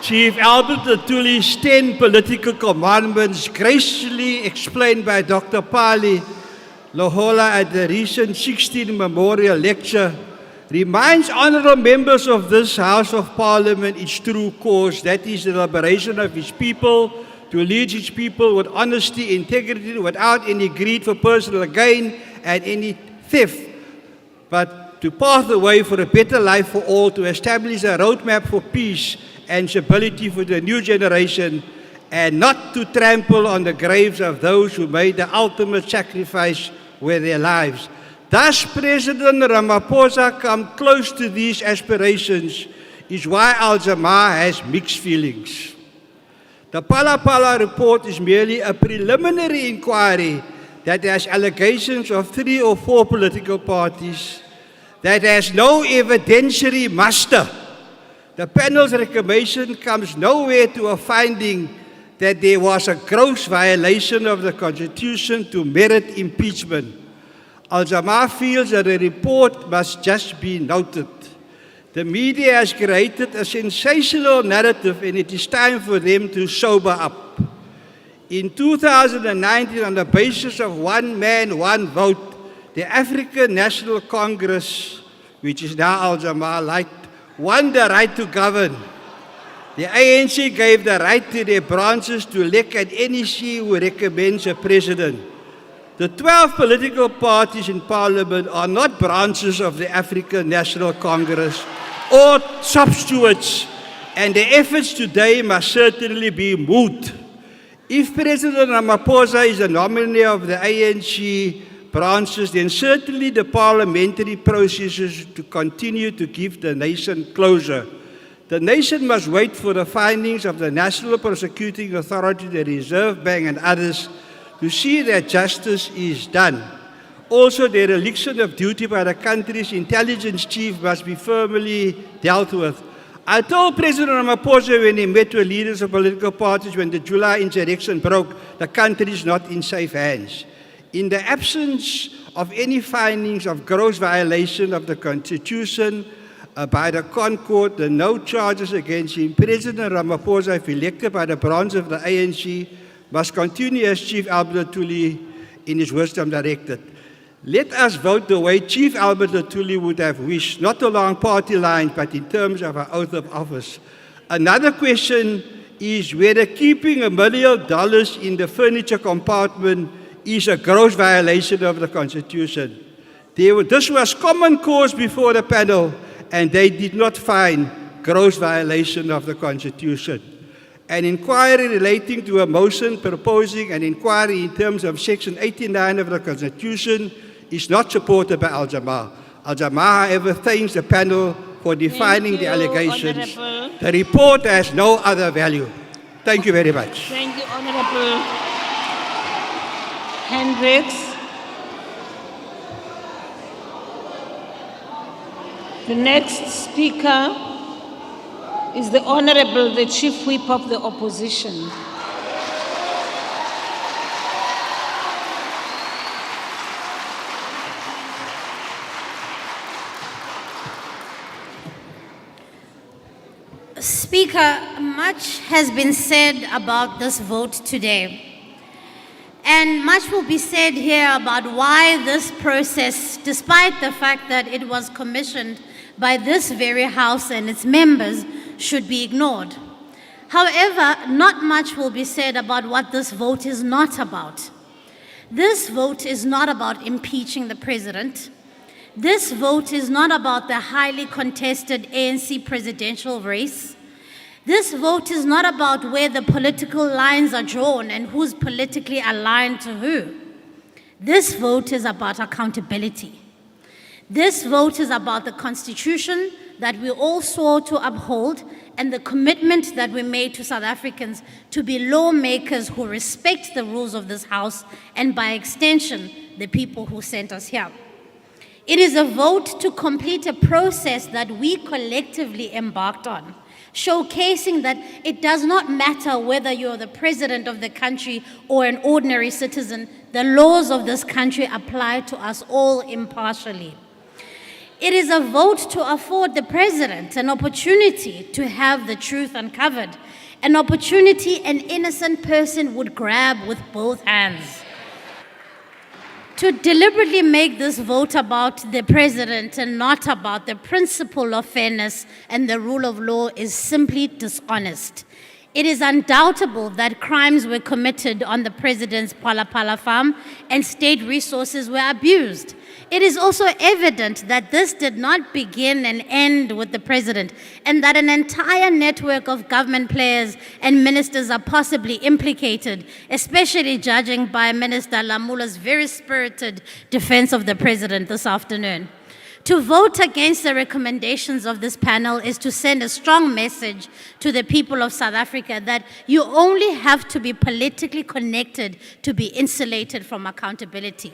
Chief Albert Lutuli's 10 political commandments, gracefully explained by Dr. Pali Lohola at the recent 16th Memorial Lecture, reminds honourable members of this House of Parliament its true cause, that is the liberation of its people, to lead its people with honesty, integrity, without any greed for personal gain and any theft, but to pave the way for a better life for all, to establish a roadmap for peace and stability for the new generation, and not to trample on the graves of those who made the ultimate sacrifice with their lives. Thus, President Ramaphosa come close to these aspirations, is why Al-Jama-ah has mixed feelings. The Pala Pala report is merely a preliminary inquiry that has allegations of 3 or 4 political parties, that has no evidentiary muster. The panel's recommendation comes nowhere to a finding that there was a gross violation of the Constitution to merit impeachment. Al-Jama-ah feels that the report must just be noted. The media has created a sensational narrative and it is time for them to sober up. In 2019, on the basis of one man, one vote, the African National Congress, which is now Al-Jama-ah, won the right to govern. The ANC gave the right to their branches to elect an NEC who recommends a president. The 12 political parties in parliament are not branches of the African National Congress or substitutes, and the efforts today must certainly be moot. If President Ramaphosa is the nominee of the ANC branches, then certainly the parliamentary processes to continue to give the nation closure. The nation must wait for the findings of the National Prosecuting Authority, the Reserve Bank and others to see that justice is done. Also, the dereliction of duty by the country's intelligence chief must be firmly dealt with. I told President Ramaphosa when he met with leaders of political parties when the July insurrection broke, the country is not in safe hands. In the absence of any findings of gross violation of the Constitution by the Concord, the no charges against him, President Ramaphosa, if elected by the branch of the ANC, must continue as Chief Albert Lutuli in his wisdom directed. Let us vote the way Chief Albert Lutuli would have wished, not along party lines, but in terms of our oath of office. Another question is whether keeping $1 million in the furniture compartment is a gross violation of the Constitution. This was common cause before the panel, and they did not find gross violation of the Constitution. An inquiry relating to a motion proposing an inquiry in terms of Section 89 of the Constitution is not supported by Al-Jama-ah. Al-Jama-ah, however, thanks the panel for defining the allegations. Honorable. The report has no other value. Thank you very much. Thank you, Honorable Hendricks. The next speaker is the Honorable, the Chief Whip of the Opposition. Speaker, much has been said about this vote today. And much will be said here about why this process, despite the fact that it was commissioned by this very House and its members, should be ignored. However, not much will be said about what this vote is not about. This vote is not about impeaching the president. This vote is not about the highly contested ANC presidential race. This vote is not about where the political lines are drawn and who's politically aligned to who. This vote is about accountability. This vote is about the Constitution that we all swore to uphold and the commitment that we made to South Africans to be lawmakers who respect the rules of this House and, by extension, the people who sent us here. It is a vote to complete a process that we collectively embarked on, showcasing that it does not matter whether you're the president of the country or an ordinary citizen, the laws of this country apply to us all impartially. It is a vote to afford the president an opportunity to have the truth uncovered, an opportunity an innocent person would grab with both hands. To deliberately make this vote about the president and not about the principle of fairness and the rule of law is simply dishonest. It is undoubtable that crimes were committed on the president's Phala farm and state resources were abused. It is also evident that this did not begin and end with the president, and that an entire network of government players and ministers are possibly implicated, especially judging by Minister Lamula's very spirited defense of the president this afternoon. To vote against the recommendations of this panel is to send a strong message to the people of South Africa that you only have to be politically connected to be insulated from accountability.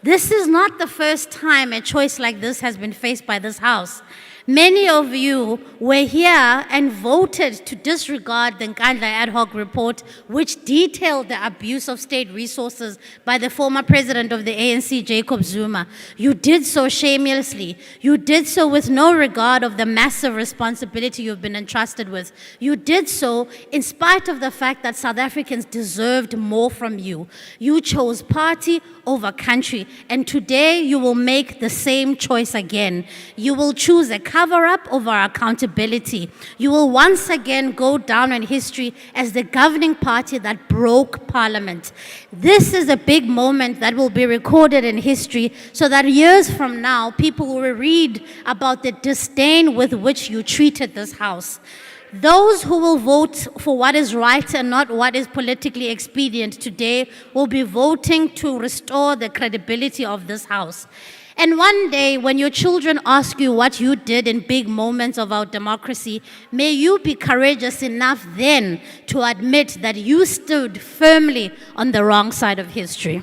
This is not the first time a choice like this has been faced by this House. Many of you were here and voted to disregard the Nkandla ad hoc report, which detailed the abuse of state resources by the former president of the ANC, Jacob Zuma. You did so shamelessly. You did so with no regard of the massive responsibility you've been entrusted with. You did so in spite of the fact that South Africans deserved more from you. You chose party over country, and today you will make the same choice again. You will choose a cover-up over accountability. You will once again go down in history as the governing party that broke Parliament. This is a big moment that will be recorded in history so that years from now, people will read about the disdain with which you treated this House. Those who will vote for what is right and not what is politically expedient today will be voting to restore the credibility of this House. And one day, when your children ask you what you did in big moments of our democracy, may you be courageous enough then to admit that you stood firmly on the wrong side of history.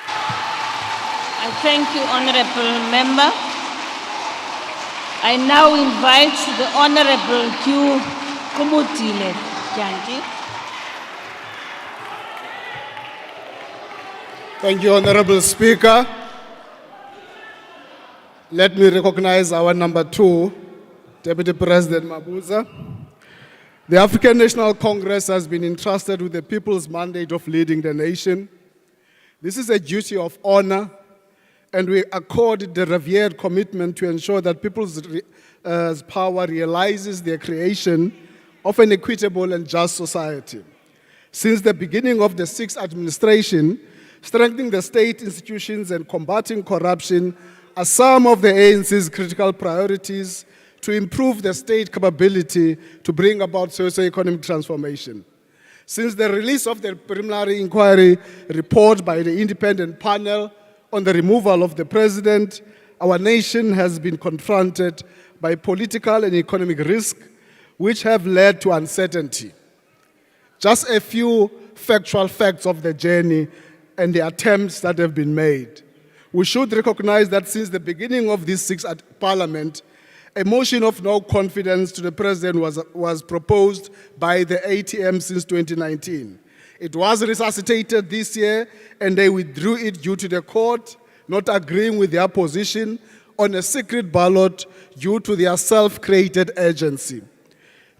I thank you, Honorable Member. I now invite the Honorable Q. Kumutile Janti. Thank you, Honorable Speaker. Let me recognize our number 2, Deputy President Mabuza. The African National Congress has been entrusted with the people's mandate of leading the nation. This is a duty of honor, and we accord the revered commitment to ensure that people's power realizes the creation of an equitable and just society. Since the beginning of the 6th administration, strengthening the state institutions and combating corruption are some of the ANC's critical priorities to improve the state capability to bring about socio-economic transformation. Since the release of the preliminary inquiry report by the independent panel on the removal of the president, our nation has been confronted by political and economic risks which have led to uncertainty. Just a few factual facts of the journey and the attempts that have been made. We should recognize that since the beginning of this 6th Parliament, a motion of no confidence to the President was proposed by the ATM since 2019. It was resuscitated this year, and they withdrew it due to the court not agreeing with their position on a secret ballot due to their self-created urgency.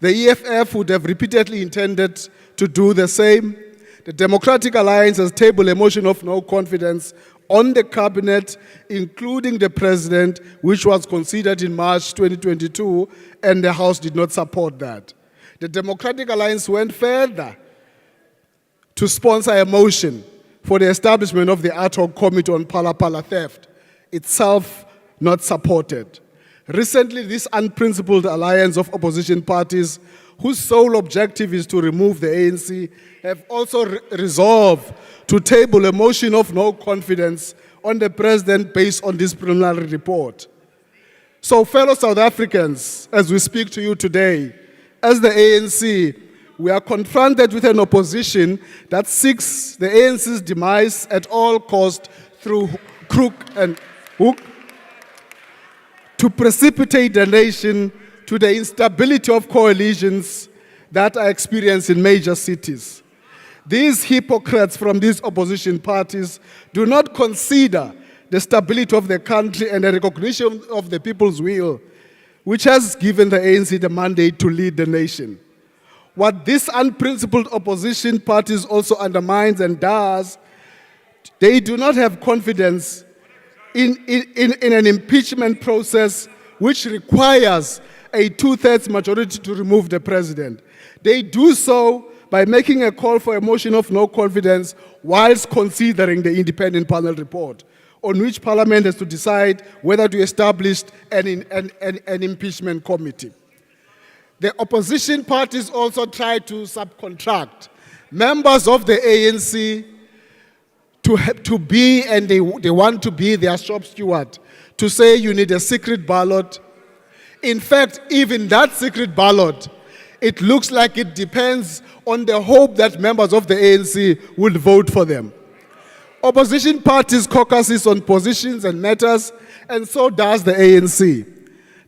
The EFF would have repeatedly intended to do the same. The Democratic Alliance has tabled a motion of no confidence on the cabinet, including the president, which was considered in March 2022, and the House did not support that. The Democratic Alliance went further to sponsor a motion for the establishment of the ad hoc committee on Pala theft, itself not supported. Recently, this unprincipled alliance of opposition parties, whose sole objective is to remove the ANC, have also resolved to table a motion of no confidence on the president based on this preliminary report. So, fellow South Africans, as we speak to you today, as the ANC, we are confronted with an opposition that seeks the ANC's demise at all costs through crook and hook to precipitate the nation to the instability of coalitions that are experienced in major cities. These hypocrites from these opposition parties do not consider the stability of the country and the recognition of the people's will, which has given the ANC the mandate to lead the nation. What these unprincipled opposition parties also undermines and does, they do not have confidence in an impeachment process which requires a 2/3 majority to remove the president. They do so by making a call for a motion of no confidence whilst considering the independent panel report, on which Parliament has to decide whether to establish an impeachment committee. The opposition parties also try to subcontract members of the ANC to be, and they want to be their shop steward, to say you need a secret ballot. In fact, even that secret ballot, it looks like it depends on the hope that members of the ANC will vote for them. Opposition parties caucuses on positions and matters, and so does the ANC.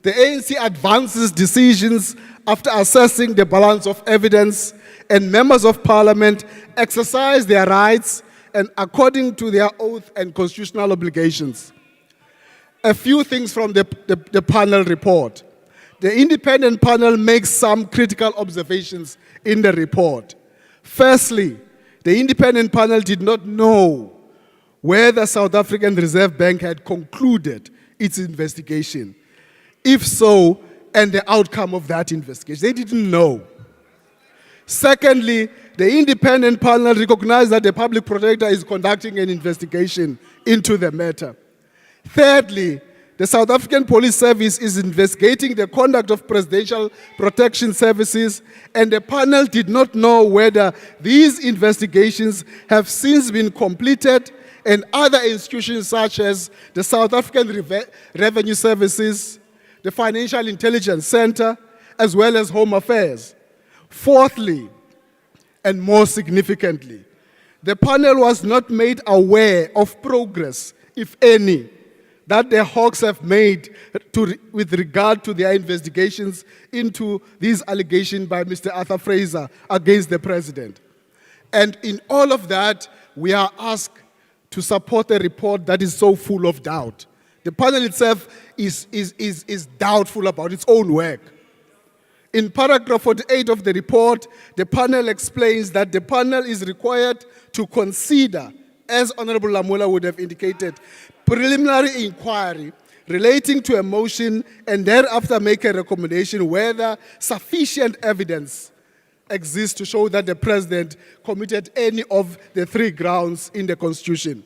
The ANC advances decisions after assessing the balance of evidence, and members of parliament exercise their rights and according to their oath and constitutional obligations. A few things from the panel report. The independent panel makes some critical observations in the report. Firstly, the independent panel did not know whether South African Reserve Bank had concluded its investigation. If so, and the outcome of that investigation. They didn't know. Secondly, the independent panel recognized that the public protector is conducting an investigation into the matter. Thirdly, the South African Police Service is investigating the conduct of presidential protection services, and the panel did not know whether these investigations have since been completed, and other institutions such as the South African Revenue Services, the Financial Intelligence Center, as well as Home Affairs. Fourthly, and more significantly, the panel was not made aware of progress, if any, that the Hawks have made with regard to their investigations into these allegations by Mr. Arthur Fraser against the president. And in all of that, we are asked to support a report that is so full of doubt. The panel itself is doubtful about its own work. In paragraph 48 of the report, the panel explains that the panel is required to consider, as Honorable Lamola would have indicated, preliminary inquiry relating to a motion and thereafter make a recommendation whether sufficient evidence exists to show that the president committed any of the three grounds in the Constitution.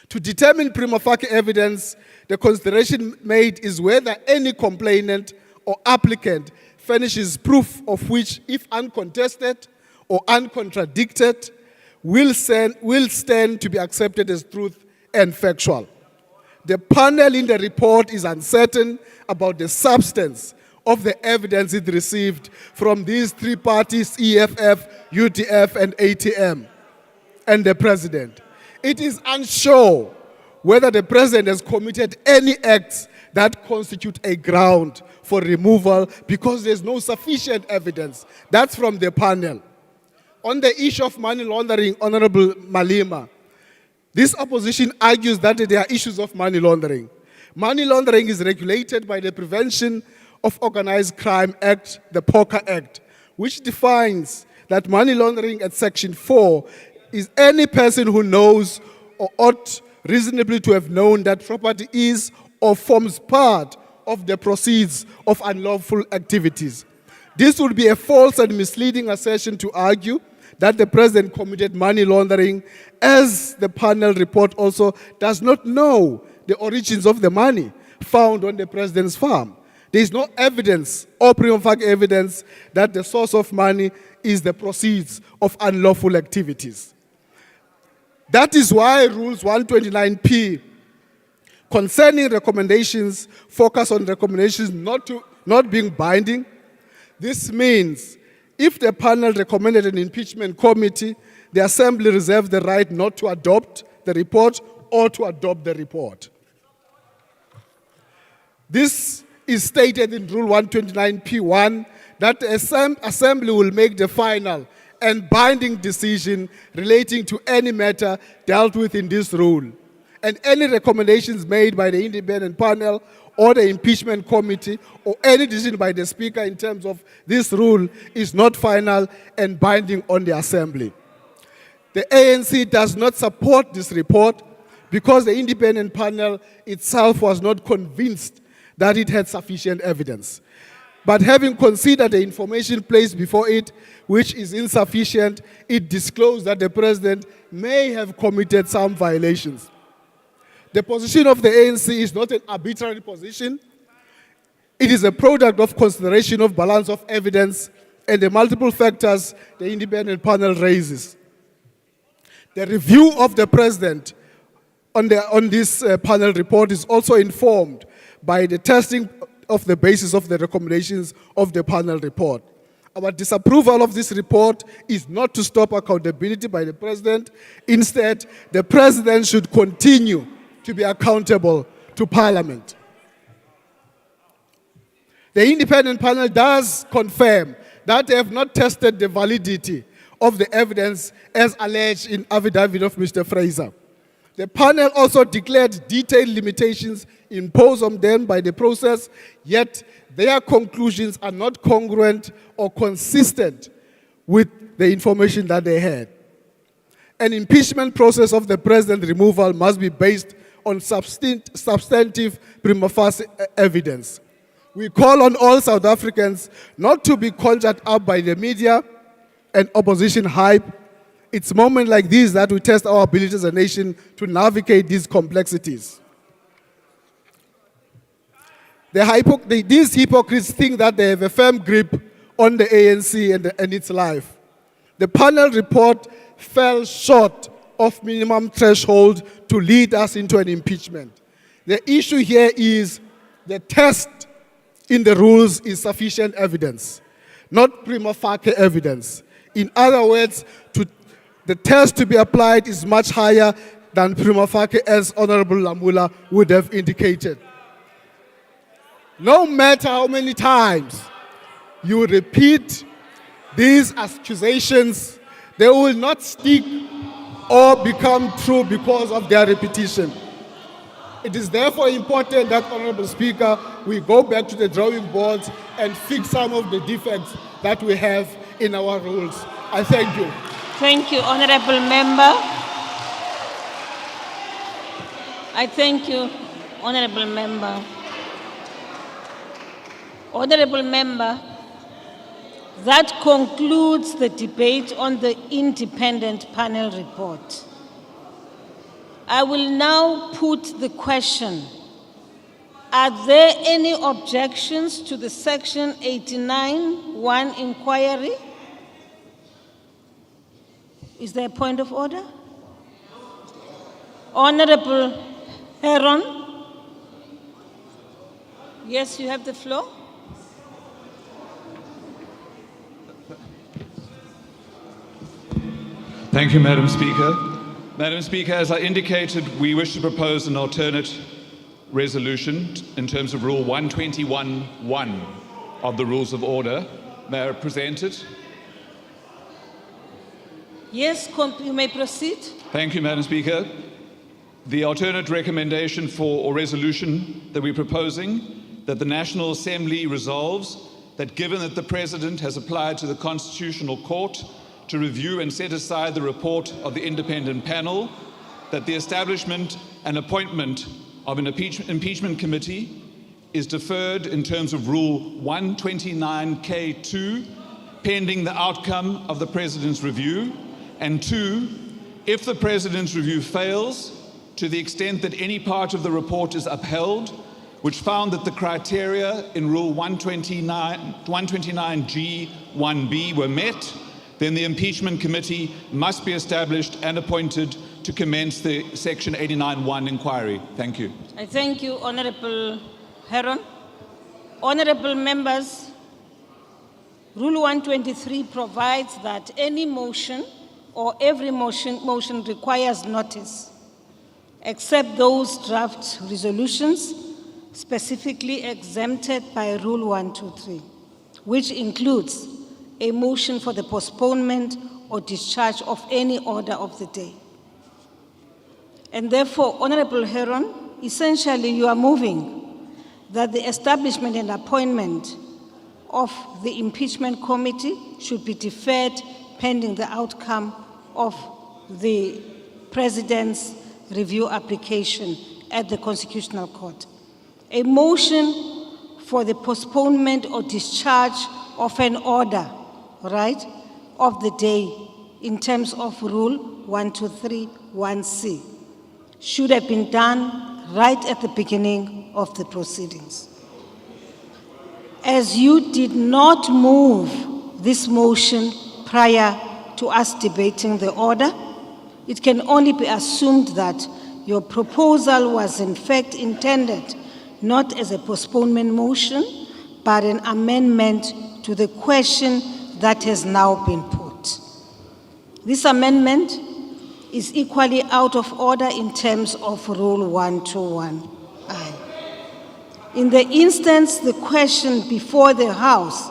To determine prima facie evidence, the consideration made is whether any complainant or applicant furnishes proof of which, if uncontested or uncontradicted, will stand to be accepted as truth and factual. The panel in the report is uncertain about the substance of the evidence it received from these three parties, EFF, UTF, and ATM, and the president. It is unsure whether the president has committed any acts that constitute a ground for removal because there's no sufficient evidence. That's from the panel. On the issue of money laundering, Honorable Malema, this opposition argues that there are issues of money laundering. Money laundering is regulated by the Prevention of Organized Crime Act, the POCA Act, which defines that money laundering at Section 4 is any person who knows or ought reasonably to have known that property is or forms part of the proceeds of unlawful activities. This would be a false and misleading assertion to argue that the president committed money laundering, as the panel report also does not know the origins of the money found on the president's farm. There is no evidence or prima facie evidence that the source of money is the proceeds of unlawful activities. That is why Rules 129P concerning recommendations focus on recommendations not being binding. This means if the panel recommended an impeachment committee, the Assembly reserves the right not to adopt the report or to adopt the report. This is stated in Rule 129P1 that the Assembly will make the final and binding decision relating to any matter dealt with in this rule. And any recommendations made by the independent panel or the impeachment committee or any decision by the Speaker in terms of this rule is not final and binding on the Assembly. The ANC does not support this report because the independent panel itself was not convinced that it had sufficient evidence. But having considered the information placed before it, which is insufficient, it disclosed that the president may have committed some violations. The position of the ANC is not an arbitrary position. It is a product of consideration of balance of evidence and the multiple factors the independent panel raises. The review of the president on this panel report is also informed by the testing of the basis of the recommendations of the panel report. Our disapproval of this report is not to stop accountability by the president. Instead, the president should continue to be accountable to Parliament. The independent panel does confirm that they have not tested the validity of the evidence as alleged in affidavit of Mr. Fraser. The panel also declared detailed limitations imposed on them by the process, yet their conclusions are not congruent or consistent with the information that they had. An impeachment process of the president removal must be based on substantive prima facie evidence. We call on all South Africans not to be conjured up by the media and opposition hype. It's moments like these that we test our ability as a nation to navigate these complexities. These hypocrites think that they have a firm grip on the ANC and its life. The panel report fell short of minimum threshold to lead us into an impeachment. The issue here is the test in the rules is sufficient evidence, not prima facie evidence. In other words, the test to be applied is much higher than prima facie, as Honorable Lamula would have indicated. No matter how many times you repeat these accusations, they will not stick or become true because of their repetition. It is therefore important that, Honorable Speaker, we go back to the drawing boards and fix some of the defects that we have in our rules. I thank you. Thank you, Honorable Member. I thank you, Honorable Member. Honorable Member, that concludes the debate on the independent panel report. I will now put the question. Are there any objections to the Section 89(1) inquiry? Is there a point of order? Honorable Heron. Yes, you have the floor. Thank you, Madam Speaker. Madam Speaker, as I indicated, we wish to propose an alternate resolution in terms of Rule 121(1) of the Rules of Order. May I present it? Yes, you may proceed. Thank you, Madam Speaker. The alternate recommendation or resolution that we're proposing, that the National Assembly resolves that given that the President has applied to the Constitutional Court to review and set aside the report of the independent panel, that the establishment and appointment of an impeachment committee is deferred in terms of Rule 129K2, pending the outcome of the President's review, and 2, if the President's review fails, to the extent that any part of the report is upheld, which found that the criteria in Rule 129G1B were met, then the impeachment committee must be established and appointed to commence the Section 89(1) inquiry. Thank you. I thank you, Honorable Heron. Honorable members, Rule 123 provides that any motion or every motion requires notice, except those draft resolutions specifically exempted by Rule 123, which includes a motion for the postponement or discharge of any order of the day. And therefore, Honorable Heron, essentially you are moving that the establishment and appointment of the impeachment committee should be deferred pending the outcome of the President's review application at the Constitutional Court. A motion for the postponement or discharge of an order, right, of the day in terms of Rule 123(1)(c) should have been done right at the beginning of the proceedings. As you did not move this motion prior to us debating the order, it can only be assumed that your proposal was in fact intended not as a postponement motion, but an amendment to the question that has now been put. This amendment is equally out of order in terms of Rule 121(I). In the instance the question before the House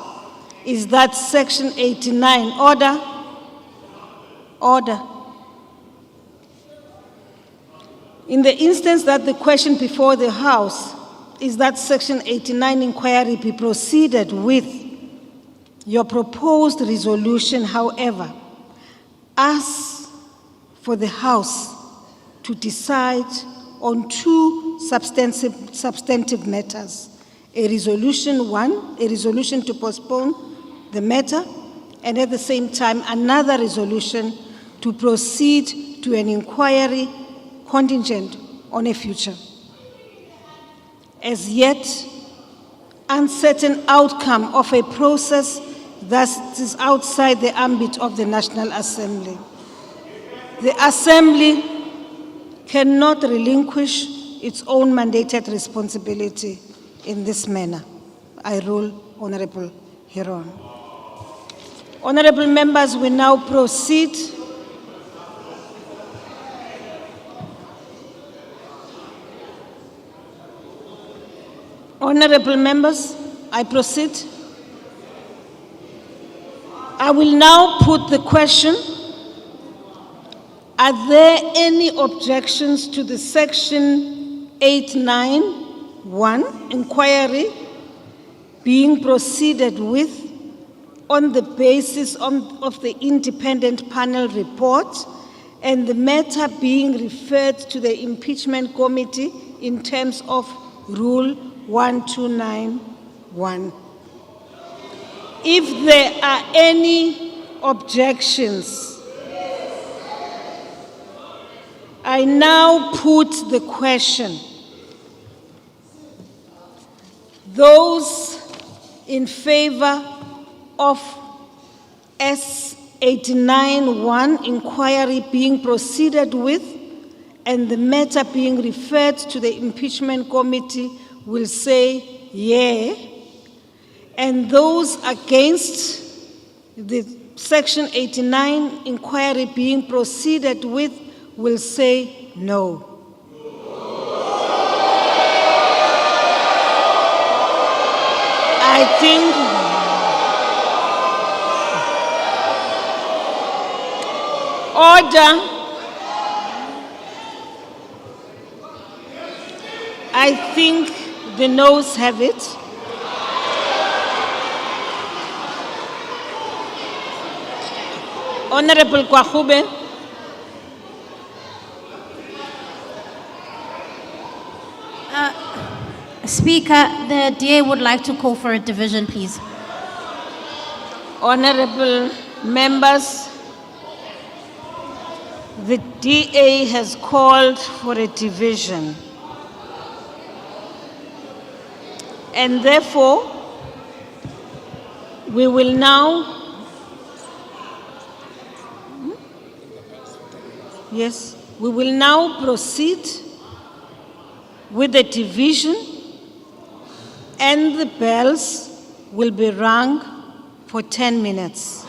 is that Section 89, order. In the instance that the question before the House is that Section 89 inquiry be proceeded with, your proposed resolution, however, asks for the House to decide on two substantive matters. A resolution to postpone the matter, and at the same time, another resolution to proceed to an inquiry contingent on a future. As yet, uncertain outcome of a process that is outside the ambit of the National Assembly. The Assembly cannot relinquish its own mandated responsibility in this manner. I rule, Honorable Heron. Honorable members, we now proceed Honorable members, I proceed. I will now put the question: are there any objections to the Section 891 inquiry being proceeded with on the basis of the independent panel report and the matter being referred to the impeachment committee in terms of Rule 1291? If there are any objections, I now put the question. Those in favor of S89-1 inquiry being proceeded with and the matter being referred to the impeachment committee will say yea, and those against the Section 89 inquiry being proceeded with will say no. I think order. I think the noes have it. Honorable Kwahube. Speaker, the DA would like to call for a division, please. Honorable members, the DA has called for a division. And therefore, we will now, we will now proceed with the division, and the bells will be rung for 10 minutes.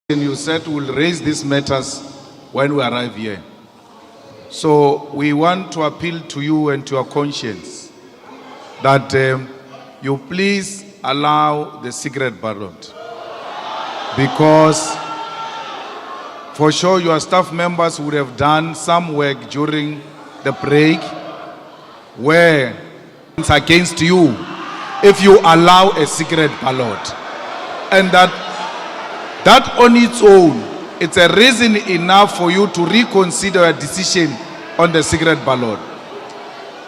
You said we'll raise these matters when we arrive here. So we want to appeal to you and to your conscience that you please allow the secret ballot, because for sure your staff members would have done some work during the break where it's against you if you allow a secret ballot, and that on its own, it's a reason enough for you to reconsider a decision on the secret ballot.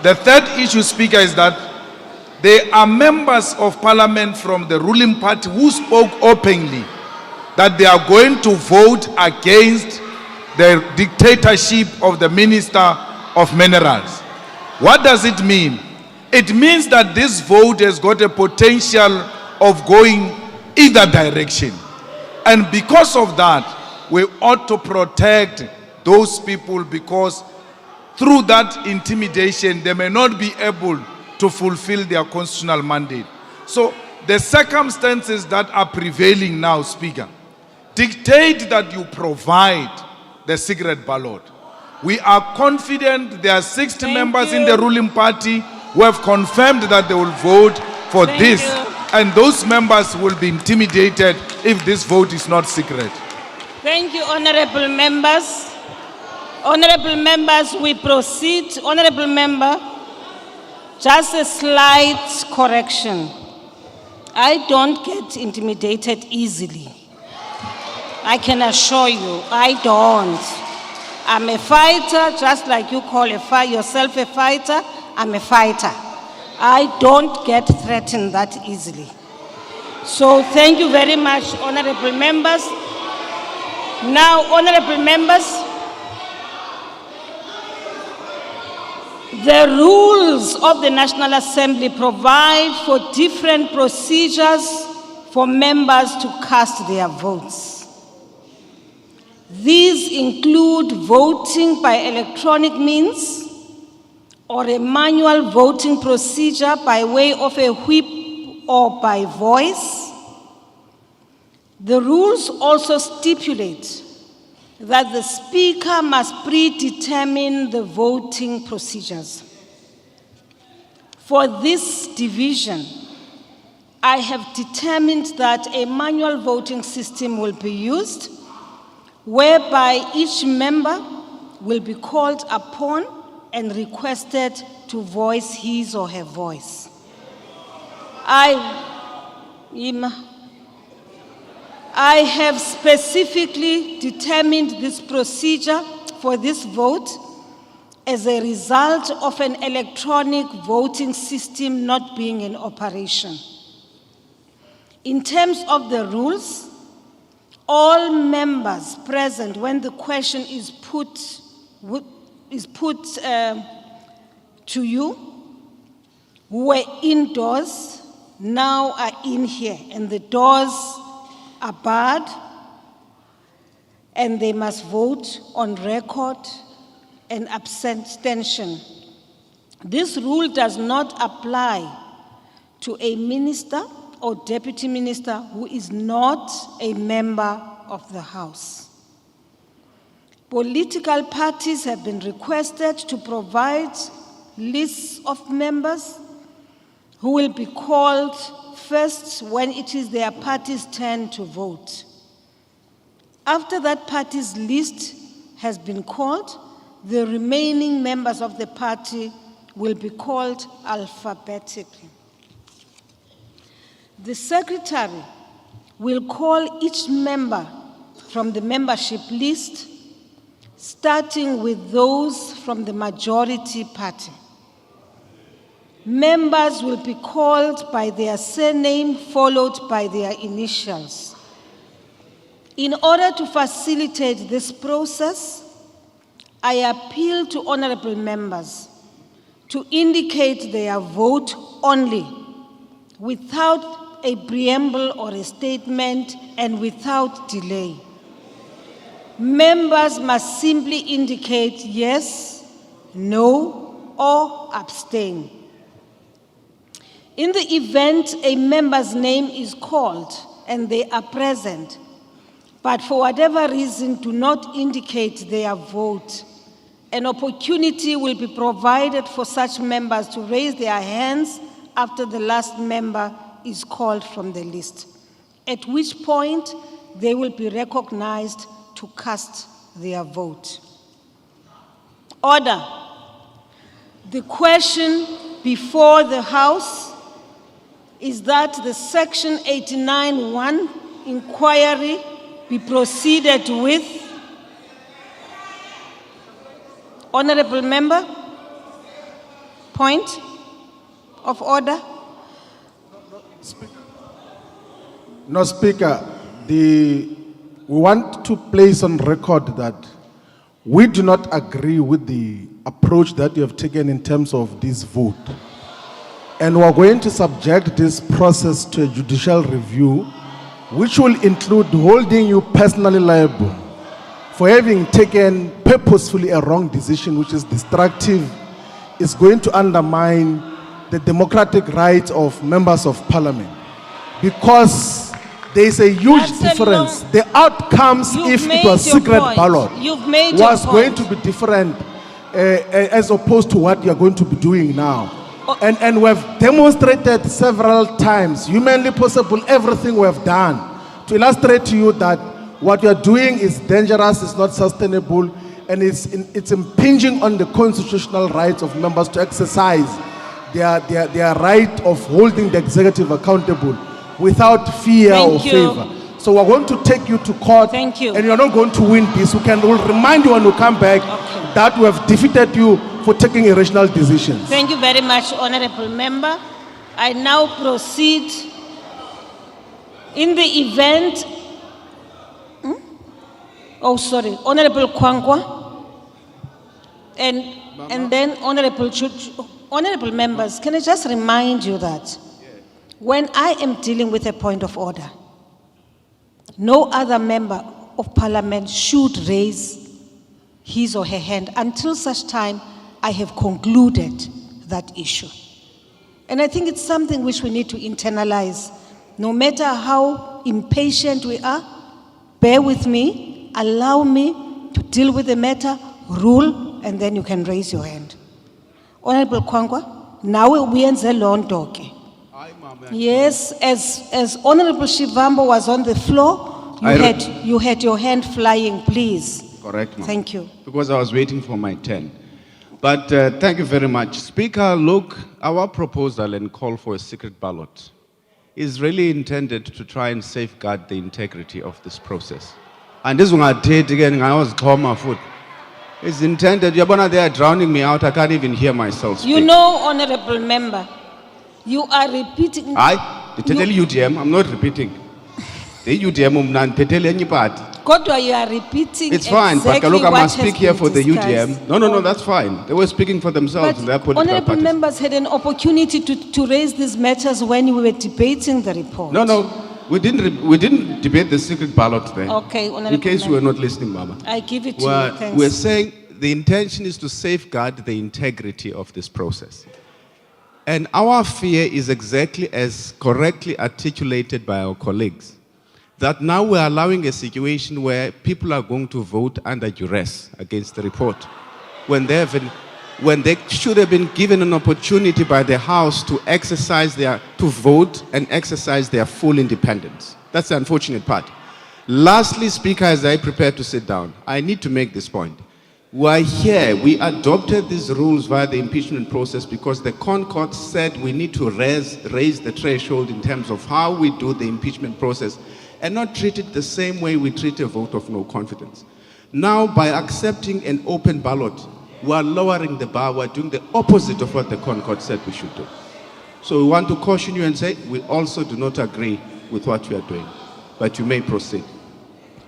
The third issue, Speaker, is that there are members of parliament from the ruling party who spoke openly that they are going to vote against the dictatorship of the Minister of Minerals. What does it mean? It means that this vote has got a potential of going either direction. And because of that, we ought to protect those people, because through that intimidation, they may not be able to fulfill their constitutional mandate. So the circumstances that are prevailing now, Speaker, dictate that you provide the secret ballot. We are confident there are 60 members in the ruling party who have confirmed that they will vote for this. And those members will be intimidated if this vote is not secret. Thank you, honorable members. Honorable members, we proceed. Honorable member, just a slight correction. I don't get intimidated easily. I can assure you, I don't. I'm a fighter, just like you call yourself a fighter. I'm a fighter. I don't get threatened that easily. So thank you very much, honorable members. Now, honorable members, the rules of the National Assembly provide for different procedures for members to cast their votes. These include voting by electronic means or a manual voting procedure by way of a whip or by voice. The rules also stipulate that the Speaker must predetermine the voting procedures. For this division, I have determined that a manual voting system will be used, whereby each member will be called upon and requested to voice his or her voice. I have specifically determined this procedure for this vote as a result of an electronic voting system not being in operation. In terms of the rules, all members present when the question is put to you who were indoors now are in here, and the doors are barred, and they must vote on record and abstention. This rule does not apply to a minister or deputy minister who is not a member of the House. Political parties have been requested to provide lists of members who will be called first when it is their party's turn to vote. After that party's list has been called, the remaining members of the party will be called alphabetically. The secretary will call each member from the membership list, starting with those from the majority party. Members will be called by their surname followed by their initials. In order to facilitate this process, I appeal to honorable members to indicate their vote only, without a preamble or a statement and without delay. Members must simply indicate yes, no, or abstain. In the event a member's name is called and they are present, but for whatever reason do not indicate their vote, an opportunity will be provided for such members to raise their hands after the last member is called from the list, at which point they will be recognized to cast their vote. Order. The question before the House is that the Section 89(1) inquiry be proceeded with. Honorable Member, point of order. No, Speaker, we want to place on record that we do not agree with the approach that you have taken in terms of this vote. And we are going to subject this process to a judicial review, which will include holding you personally liable for having taken purposefully a wrong decision, which is destructive, is going to undermine the democratic rights of members of parliament. Because there is a huge difference. The outcomes, if it was secret ballot, was going to be different as opposed to what you are going to be doing now. And we have demonstrated several times, humanly possible, everything we have done to illustrate to you that what you are doing is dangerous, it's not sustainable, and it's impinging on the constitutional rights of members to exercise their right of holding the executive accountable without fear or favor. So we're going to take you to court. Thank you. And you're not going to win this. We'll remind you when we come back that we have defeated you for taking irrational decisions. Thank you very much, Honorable Member. I now proceed. In the event, Honorable Kwangwa, and then Honorable Members, can I just remind you that when I am dealing with a point of order, no other member of parliament should raise his or her hand until such time I have concluded that issue. And I think it's something which we need to internalize. No matter how impatient we are, bear with me, allow me to deal with the matter, rule, and then you can raise your hand. Honorable Kwangwa, now we are in Londoke. Yes, as Honorable Shivambo was on the floor, you had your hand flying, please. Correct, ma'am. Thank you. Because I was waiting for my turn. But thank you very much. Speaker, look, our proposal and call for a secret ballot is really intended to try and safeguard the integrity of this process. And this one I did again, I was calm foot. It's intended, Yabona, they are drowning me out, I can't even hear myself speak. You know, Honorable Member, you are repeating. The UDM, I'm not repeating. The UDM, Kodwa, you are repeating. It's fine, exactly but look, I what must speak here for the discussed. UDM. No, that's fine. They were speaking for themselves But and their political Honorable parties. Members had an opportunity to raise these matters when we were debating the report. No, we didn't debate the secret ballot there. Okay, Honorable In case you were Member. not listening, Mama. I give it to you, thanks. We're saying the intention is to safeguard the integrity of this process. And our fear is exactly as correctly articulated by our colleagues, that now we're allowing a situation where people are going to vote under duress against the report, when they should have been given an opportunity by the House to vote and exercise their full independence. That's the unfortunate part. Lastly, Speaker, as I prepare to sit down, I need to make this point. We're here, we adopted these rules via the impeachment process because the Concord said we need to raise the threshold in terms of how we do the impeachment process and not treat it the same way we treat a vote of no confidence. Now, by accepting an open ballot, we are lowering the bar, we're doing the opposite of what the Concord said we should do. So we want to caution you and say, we also do not agree with what you are doing, but you may proceed.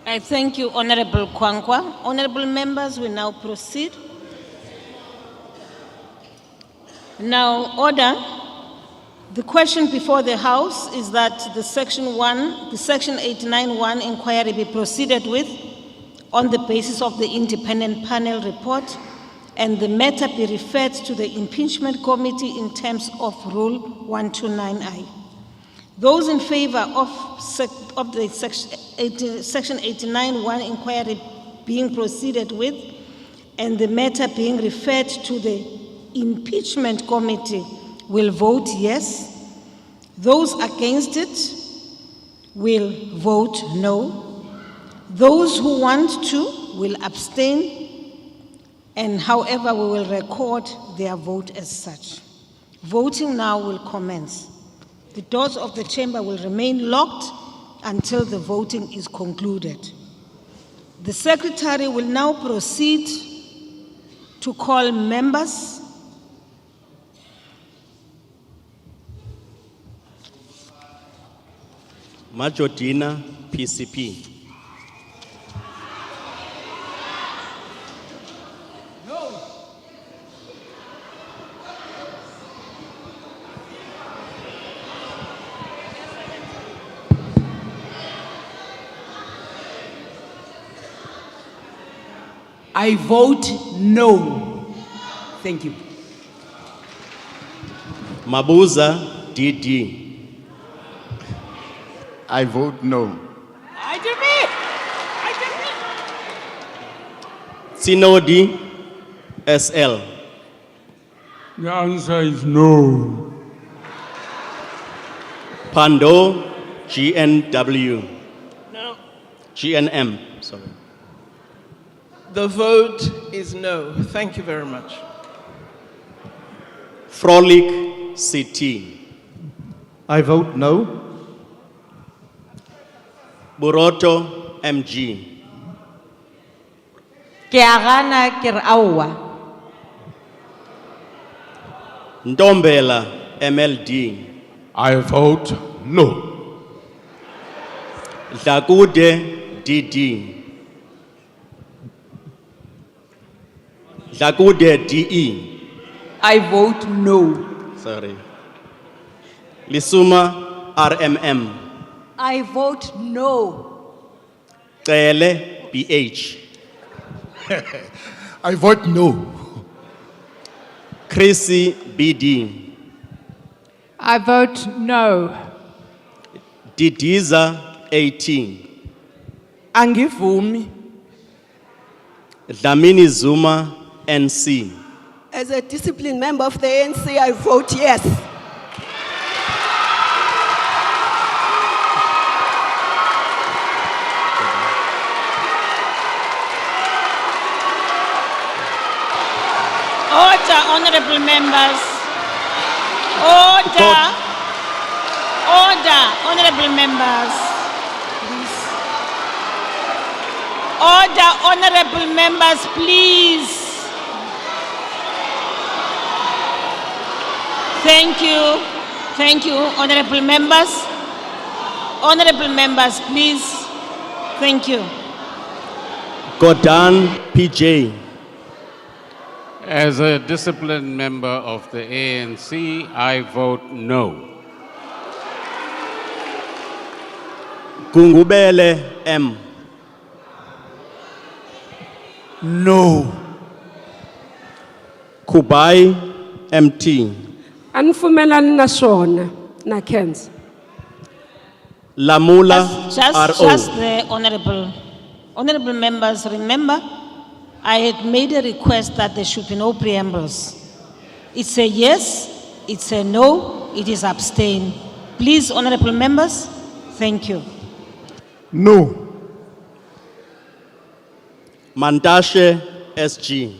I thank you, Honorable Kwangwa. Honorable Members, we now proceed. Now, order. The question before the House is that the Section 89(1) inquiry be proceeded with on the basis of the independent panel report and the matter be referred to the impeachment committee in terms of Rule 129I. Those in favor of the Section 89(1) inquiry being proceeded with and the matter being referred to the impeachment committee will vote yes. Those against it will vote no. Those who want to will abstain, and however we will record their vote as such. Voting now will commence. The doors of the chamber will remain locked until the voting is concluded. The secretary will now proceed to call members. Majordina, PCP. I vote no. Thank you. Mabuza, DD. I vote no. Sinodi, SL. The answer is no. Pando, GNW. No. GNM, sorry. The vote is no. Thank you very much. Frolic, CT. I vote no. Buroto, MG. Ke a gana ke re aowa. Ndombela, MLD. I vote no. Dlakude, DD. Dlakude, DE. I vote no. Sorry. Lisuma, RMM. I vote no. Tele, BH. I vote no. Chrissy, BD. I vote no. Didiza, 18. Angivumi. Dlamini Zuma, NC. As a disciplined member of the ANC, I vote yes. Order, honorable members. Order. Order, honorable members. Please. Order, honorable members, please. Thank you. Thank you, honorable members. Honorable members, please. Thank you. Godan, PJ. As a disciplined member of the ANC, I vote no. Gungubele, M. No. Kubai, MT. Anfumelani na swona na Kens. Lamula, Just RO. the honorable members, remember, I had made a request that there should be no preambles. It's a yes, it's a no, it is abstain. Please, honorable members, thank you. No. Mandashe, SG.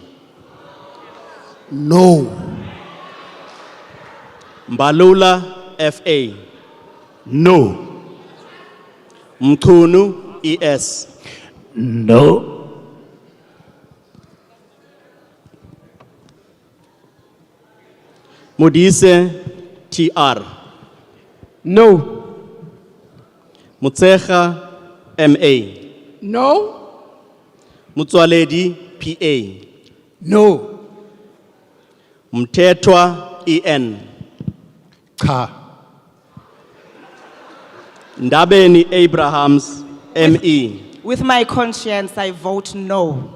No. Mbalula, FA. No. Mkunu, ES. No. Modise, TR. No. Mutsecha, MA. No. Mutwaledi, PA. No. Mtetwa, EN. Cha. Ndabeni Abrahams, ME. With my conscience, I vote no.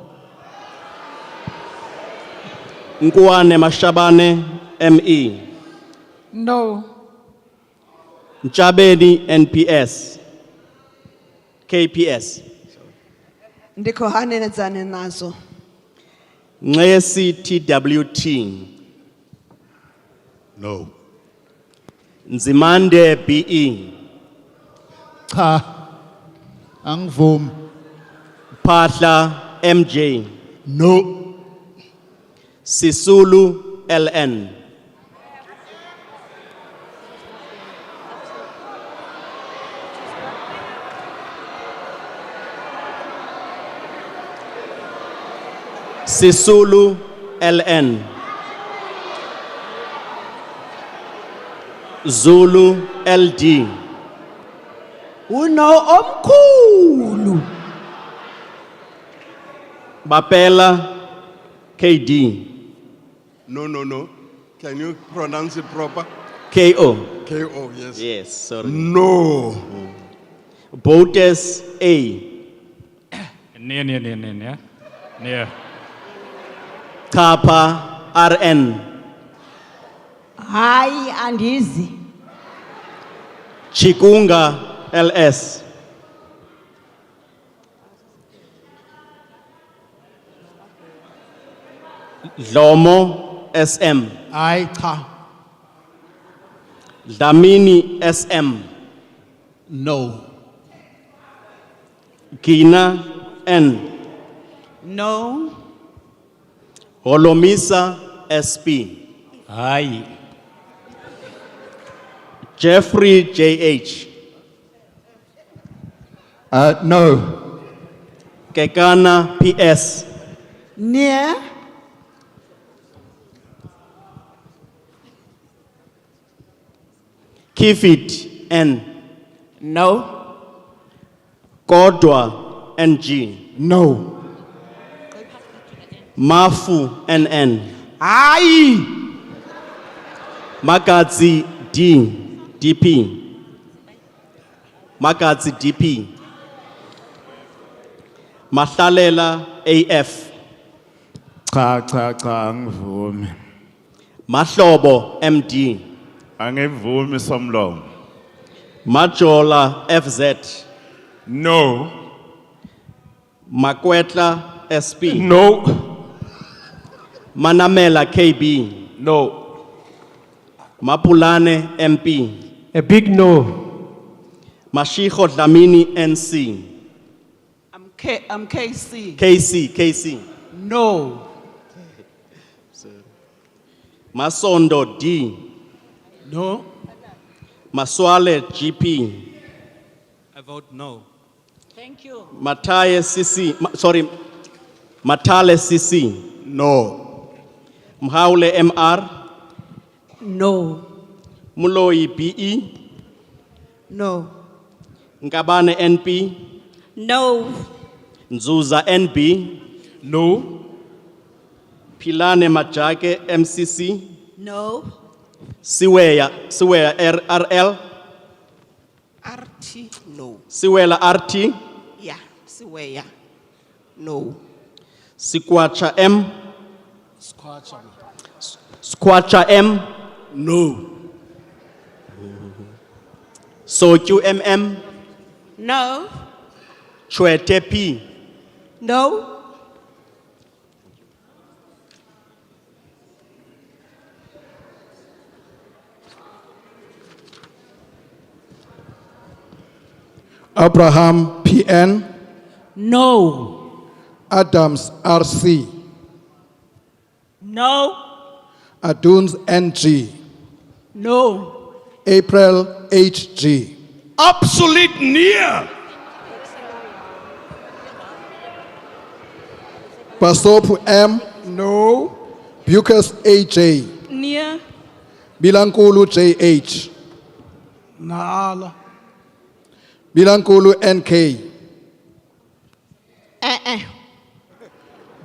Nkuane Mashabane, ME. No. Nchabeni NPS. KPS. Ndikohaneledzana nazo. Ngesi TWT. No. Nzimande BE. Cha. Angivumi. Phahla MJ. No. Sisulu LN. Sisulu LN. Zulu LD. Uno omkhulu. Bapela KD. No. Can you pronounce it proper? KO. KO, yes. Yes, sorry. No. Botes A. Near. Kappa RN. Hayi andizi. Chikunga LS. Dlomo SM. Ay cha. Dlamini SM. No. Gina N. No. Holomisa SP. Aye. Jeffrey JH. No. Kekana PS. Near. Kifit N. No. Kodwa NG. No. Mafu NN. Hayi. Magazi D. DP. Magazi DP. Mahlalela AF. Cha, angivumi. Mahlobo MD. Angivumi somlomo. Majola FZ. No. Makwetla SP. No. Manamela KB. No. Mapulane MP. A big no. Mashiko Dlamini NC. I'm KC. KC. No. Masondo D. No. Maswale GP. I vote no. Thank you. Matale CC. No. Mhaule MR. No. Muloi BE. No. Ngabane NP. No. Nzuza NB. No. Pilane Majake MCC. No. Siweya RL. RT. No. Siwela RT. Yeah. Siweya. No. Sikwacha M. Skwacha M. No. Soju MM. No. Chwete P. No. Abraham PN. No. Adams RC. No. Aduns NG. No. April HG. Obsolete near. Basopu M. No. Bucas AJ. Near. Bilankulu JH. Nala. Bilankulu NK.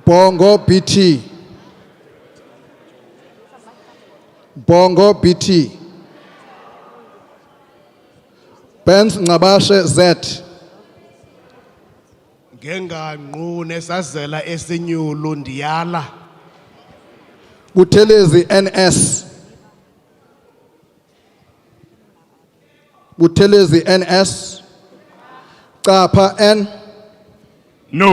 Bongo BT. Bongo BT. Benz Ngabashe Z. Ngenganqune sazela esinyulu ndiyala. Butelezi NS. Buthelezi NS, Kapa N, No.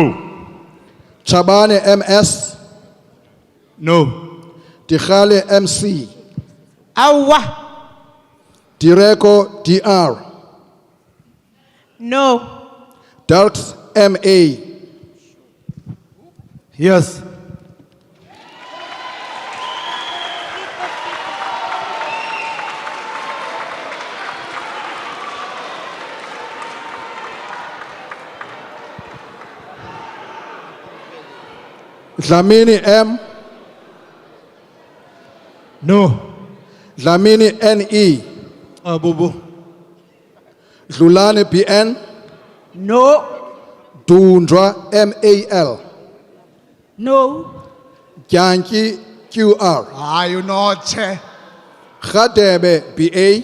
Chabane MS, No. Tikhale MC, Awa. Direko DR, No. Darks MA. Yes. Dlamini M, No. Dlamini NE, Abubu. Dlulane BN, No. Dundra MAL, No. Gyanki QR, Are you not, Chair? Khadebe BA,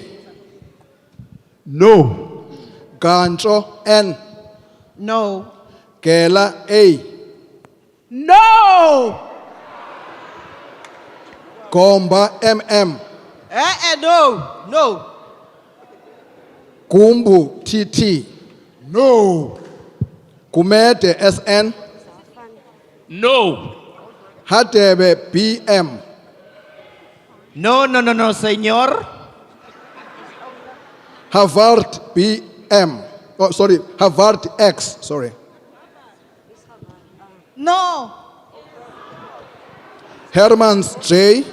No. Gancho N, No. Gela A, No. Gomba MM, No. No. Gumbu TT, No. Kumete SN, No. Hadebe BM, No, señor. Harvard BM, oh sorry, Harvard X, sorry. No. Hermans J,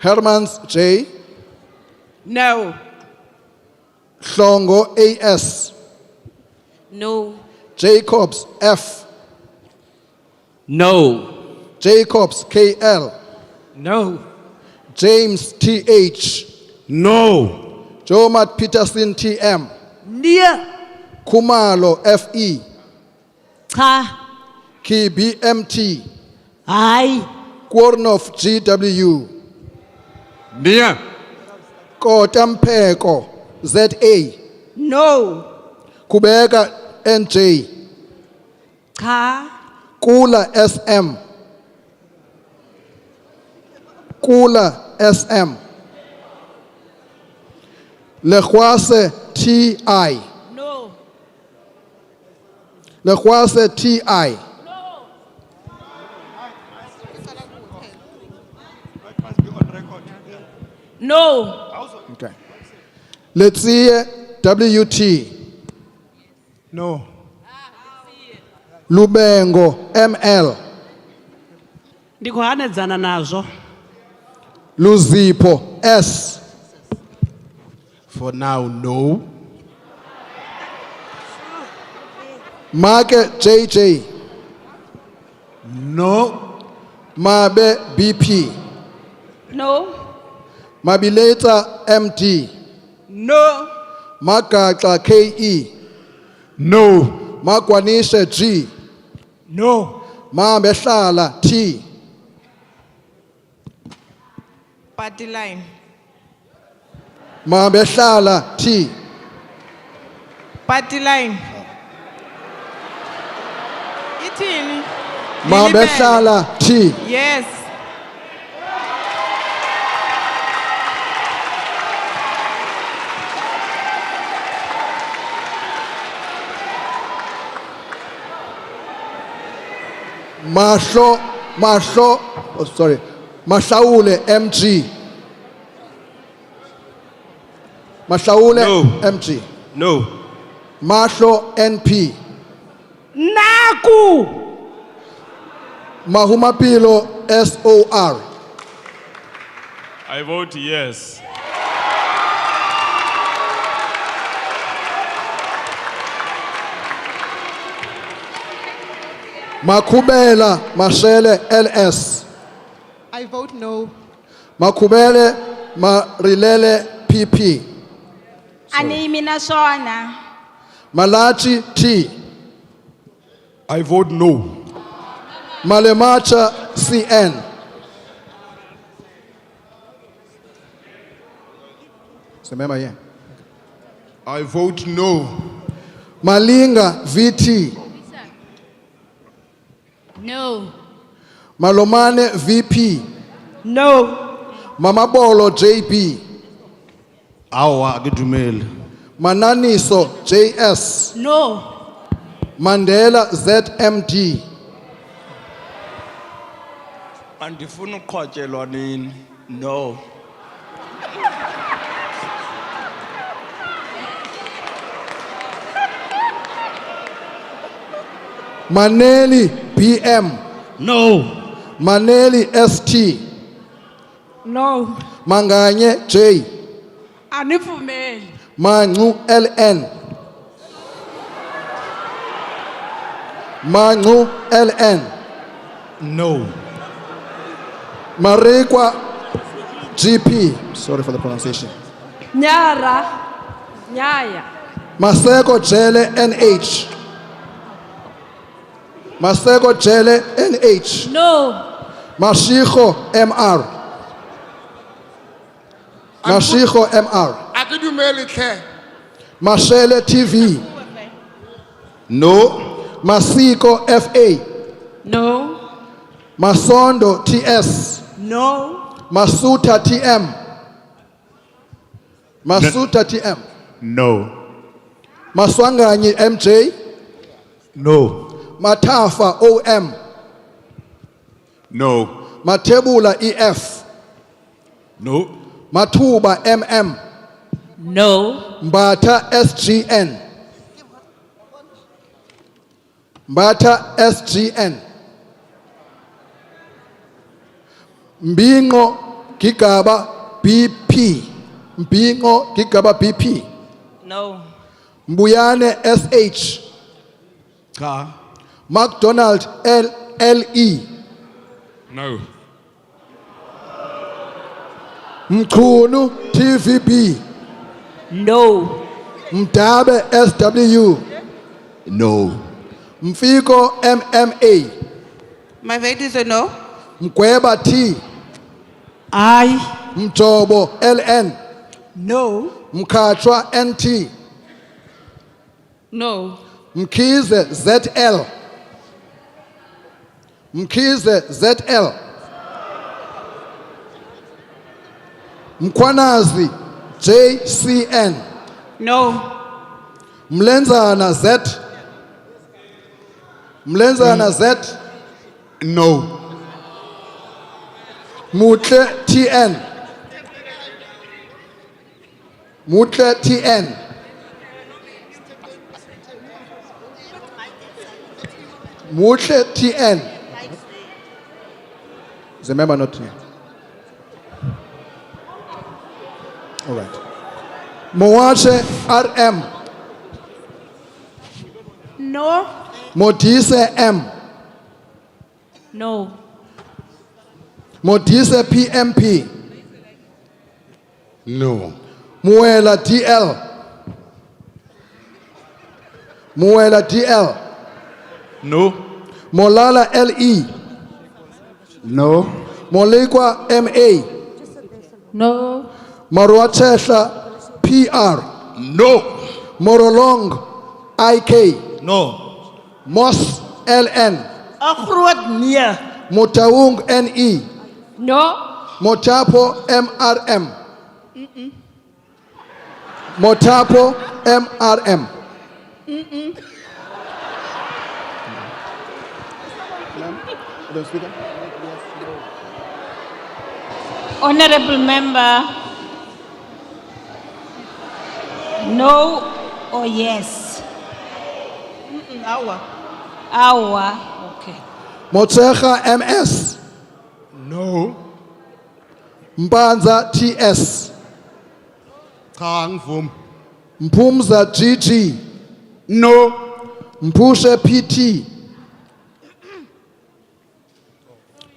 Hermans J, No. Hlongo AS, No. Jacobs F, No. Jacobs KL, No. James TH, No. Jomat Peterson TM, Near. Kumalo FE, Cha. Ki BMT, Aye. Kwornof GW, Near. Kotampeko ZA, No. Kubeka NJ, Cha. Kula SM, Kula SM, Lechwase TI, No. Lechwase TI, No. okay. Letsie WT, No. Lubengo ML, Ndikuhanedzana nazo. Luzipho S, For now, no. Make JJ, No. Mabe BP, No. Mabileta MD, No. Magaxa KE, No. Magwanishe G, No. Mabehlala T, Party line. Mabehlala T, Party line. Ithini? Mabehlala T, Yes. Mashaule MG, Mashaule No. MG, No. Masho NP, Naku. Mahumapilo SOR, I vote yes. Makubela Mashele LS, I vote no. Makubele Marilele PP, Animi na swona. Malachi T, I vote no. Malemacha CN, Semema here. I vote no. Malinga VT, No. Malomane VP, No. Mamabolo JB, Awa akidumeli. Mananiso JS. No. Mandela ZMD. Andifuna uqhotyelwa nini. No. Maneli BM. No. Maneli ST. No. Manganye J. Anivumeli. Mancu LN. Mancu LN. No. Marikwa GP. Sorry for the pronunciation. Nyara. Nyaya. Maseko Jele NH. Maseko Jele NH. No. Mashiko MR. Mashiko MR. Akidumeli ke. Mashele TV. No. Masiko FA. No. Masondo TS. No. Masuta TM. Masuta TM. No. Maswanganyi MJ. No. Matafa OM. No. Matebula EF. No. Matuba MM. No. Mbata SGN. Mbata SGN. Mbingo Gigaba BP. Mbingo Gigaba BP. No. Mbuyane SH. Ka. McDonald LE. No. Mkhunu TVB. No. Mdabe SW. No. Mfiko MMA. My vote is a no. Mkweba T. Aye. Mjobo LN. No. Mkachwa NT. No. Mkize ZL. Mkize ZL. Mkwanazi JCN. No. Mlenzana Z. Mlenzana Z. No. Mutle TN. Mutle TN. Mutle TN. Is the member not here? All right. Moache RM. No. Modise M. No. Modise PMP. No. Muela DL. Muela DL. No. Molala LE. No. Molikwa MA. No. Marwachesha PR. No. Morolong IK. No. Mos LN. Akruat Nia. Motaung NE. No. Motapo MRM. Motapo MRM. Honorable member, no or yes? Awa. Okay. Motsecha MS. No. Mbanza TS. Cha ngivumi. Mpumza GG. No. Mpushe PT.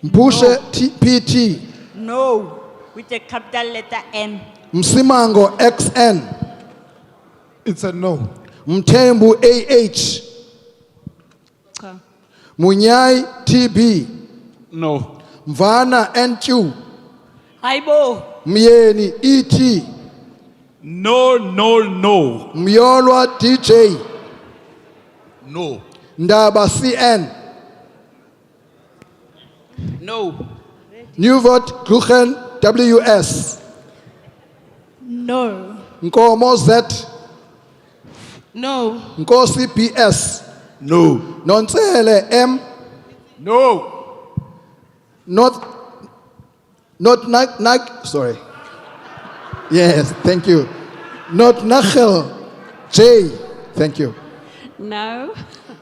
Mpushe PT. No. With a capital letter N. Msimango XN. It's a no. Mtembu AH. Munyai TB. No. Mvana NQ. Aibo. Myeni ET. No, no, no. Myolwa DJ. No. Ndaba CN. No. New vote Gluchen WS. No. Nkomo Z. No. Nkosi PS. No. Nonsele M. No. Not sorry. Yes, thank you. Not Nachel J. Thank you. No.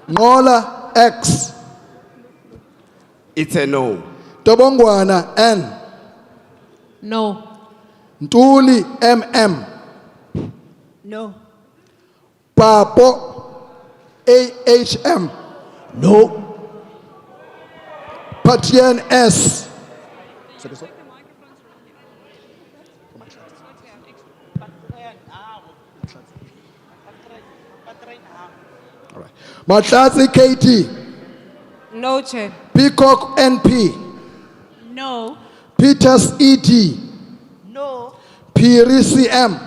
Ngola X. It's a no. Tobongwana N. No. Ntuli MM. No. Papo AHM. No. Patien S. Matlazi KT. No, Chair. Peacock NP. No. Peters ED. No. Piri CM.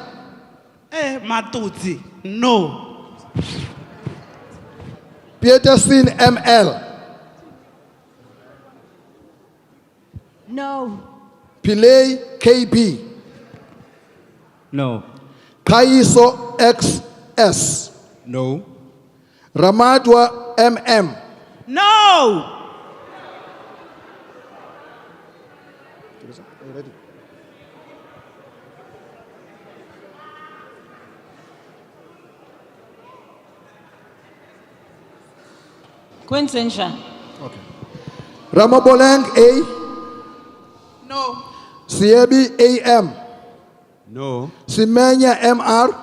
Matutsi. No. Peterson ML. No. Pillay KB. No. Kaiso XS. No. Ramadwa MM. No. Quintensha. Ramaboleng A. No. Siebi AM. No. Simenya MR.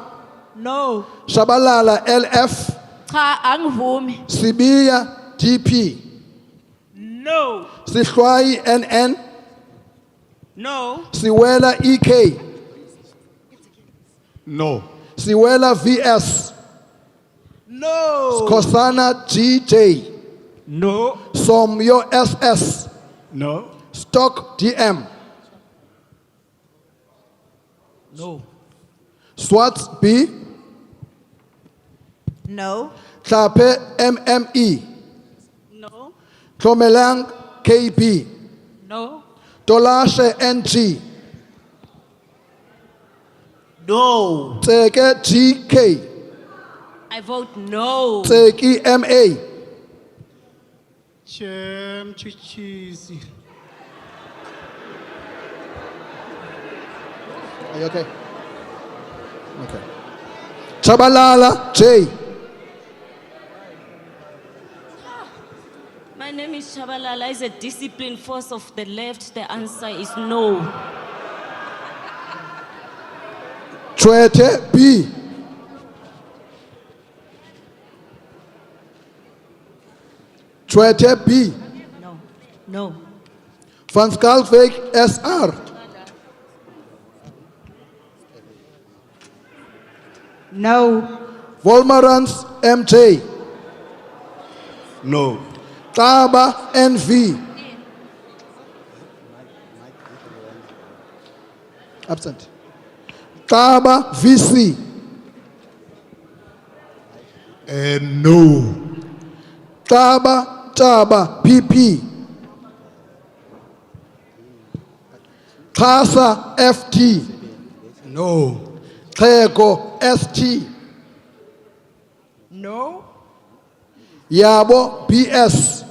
No. Shabalala LF. Cha angivumi. Sibiya DP. No. Sihlwayi NN. No. Siwela EK. No. Siwela VS. No. Skosana GJ. No. Somyo SS. No. Stock DM. No. Swats B. No. Tlape MME. No. Tlomelang KB. No. Tolashe NG. No. Tseke GK. I vote no. Tseki MA. Chem chichisi. Are you okay? Okay. Chabalala J. My name is Shabalala. Is a disciplined force of the left. The answer is no. Chwete B. Chwete B. No. No. Van Schalkwyk SR. No. Volmarans MJ. No. Taba NV. Absent. Taba VC. No. Taba PP. Kasa FT. No. Tego ST. No. Yabo BS.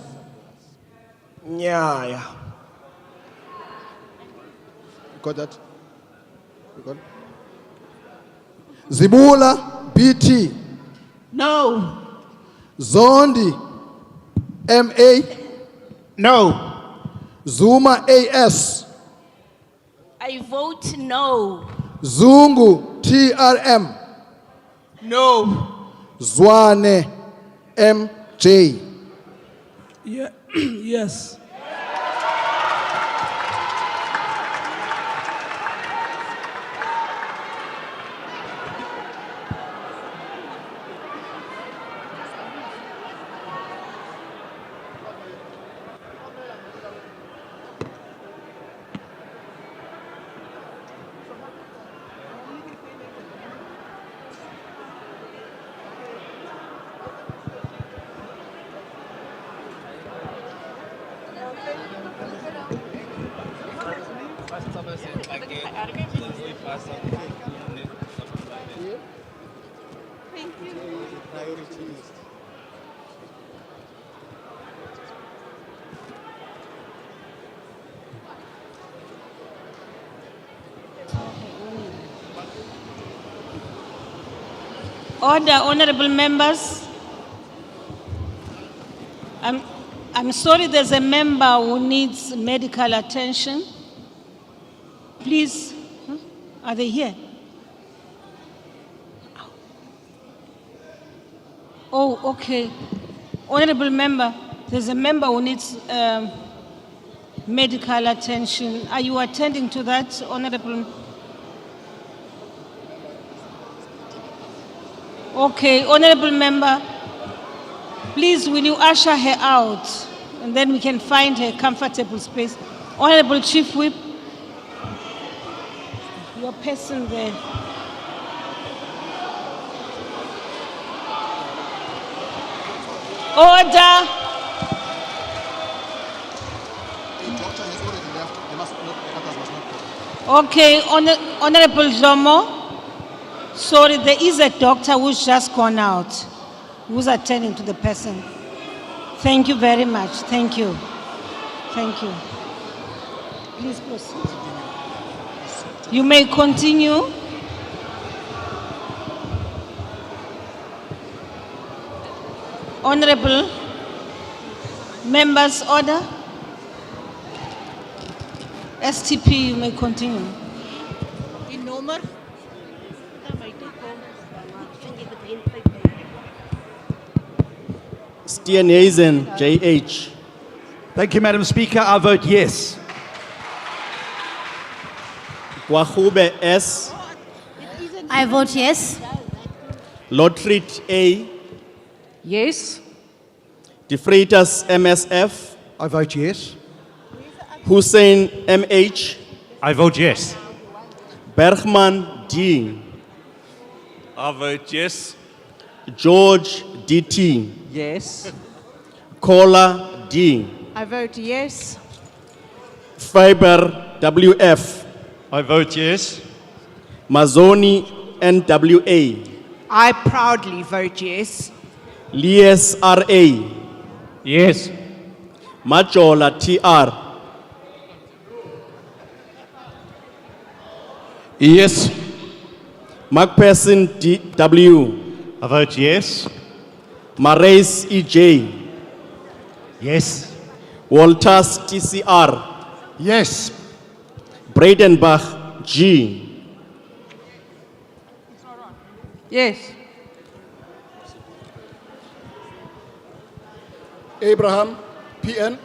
Nyaya. Got that? You got it? Zibula BT. No. Zondi MA. No. Zuma AS. I vote no. Zungu TRM. No. Zwane MJ. Yeah. Yes. Order, honorable members. I'm sorry, there's a member who needs medical attention. Please, are they here? Oh, okay. Honorable member, there's a member who needs medical attention. Are you attending to that, honorable? Okay, honorable member, please will you usher her out and then we can find her comfortable space. Honorable Chief Whip, your person there. Order. Okay, Honorable Jomo. Sorry, there is a doctor who's just gone out, who's attending to the person. Thank you very much. Thank you. Thank you. Please proceed. You may continue. Honorable members, order. STP, you may continue. Steenhuisen, JH. Thank you, Madam Speaker. I vote yes. Kwahube, S. I vote yes. Lotrit, A. Yes. De Freitas, MSF. I vote yes. Hussein, MH. I vote yes. Bergman, D. I vote yes. George, DT. Yes. Kola, D. I vote yes. Fiber, WF. I vote yes. Mazzoni, NWA. I proudly vote yes. Lies, RA. Yes. Majola, TR. Yes. Macpherson, DW. I vote yes. Marais, EJ. Yes. Walters, TCR. Yes. Bradenbach, G. Yes. Abraham, PN.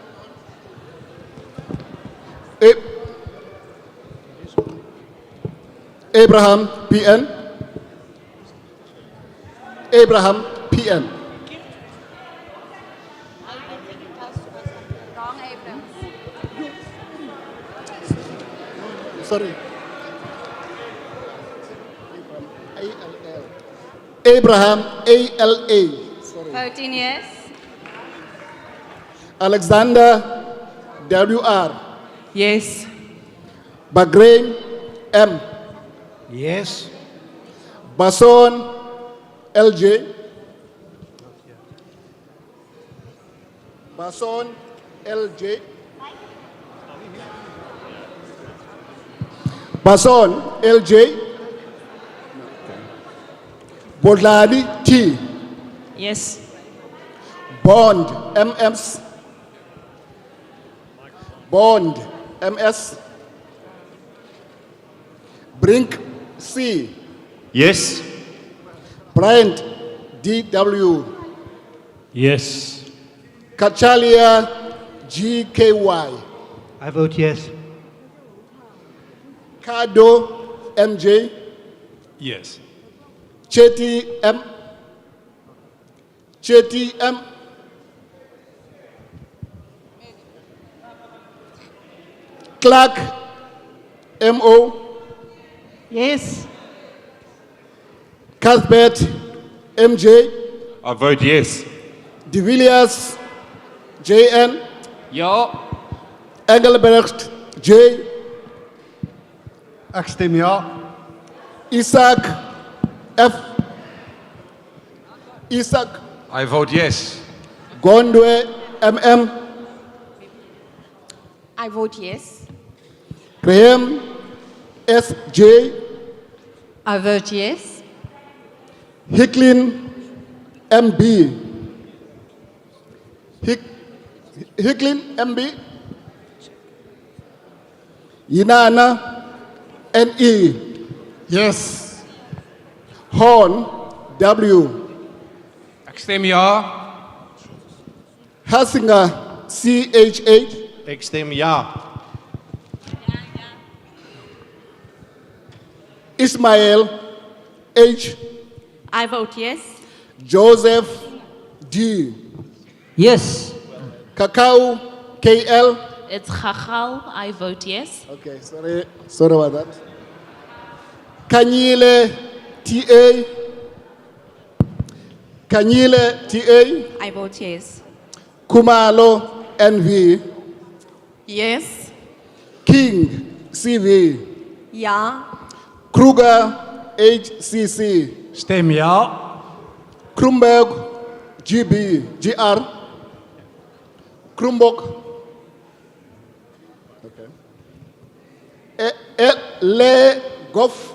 Abraham, PN. Abraham, PN. Sorry. Abraham, ALA. Sorry. Voting yes. Alexander, WR. Yes. Bahrain, M. Yes. Bason, LJ. Bason, LJ. Bason, LJ. Bodlani, T. Yes. Bond, MS. Bond, MS. Brink, C. Yes. Bryant, DW. Yes. Kachalia, GKY. I vote yes. Kado, MJ. Yes. Chetty, M. Chetty, M. Clark, MO. Yes. Cuthbert, MJ. I vote yes. De Villiers, JN. Ja. Engelbrecht, J. Ek stem ja. Isaac, F. Isaac, I vote yes. Gondwe, MM. I vote yes. Graham, SJ. I vote yes. Hicklin, MB. Hicklin, MB. Yinana, NE. Yes. Horn, W. Ek stem ja. Hassinger, CH8. Ek stem ja. Ismail, H. I vote yes. Joseph, D. Yes. Kakao, KL. It's Chachal. I vote yes. Okay, sorry about that. Kanyile, TA. Kanyile, TA. I vote yes. Kumalo, NV. Yes. King, CV. Ja. Kruger, HCC. Stem ja. Krumberg, GB, GR. Krumbok. Okay. Le Goff,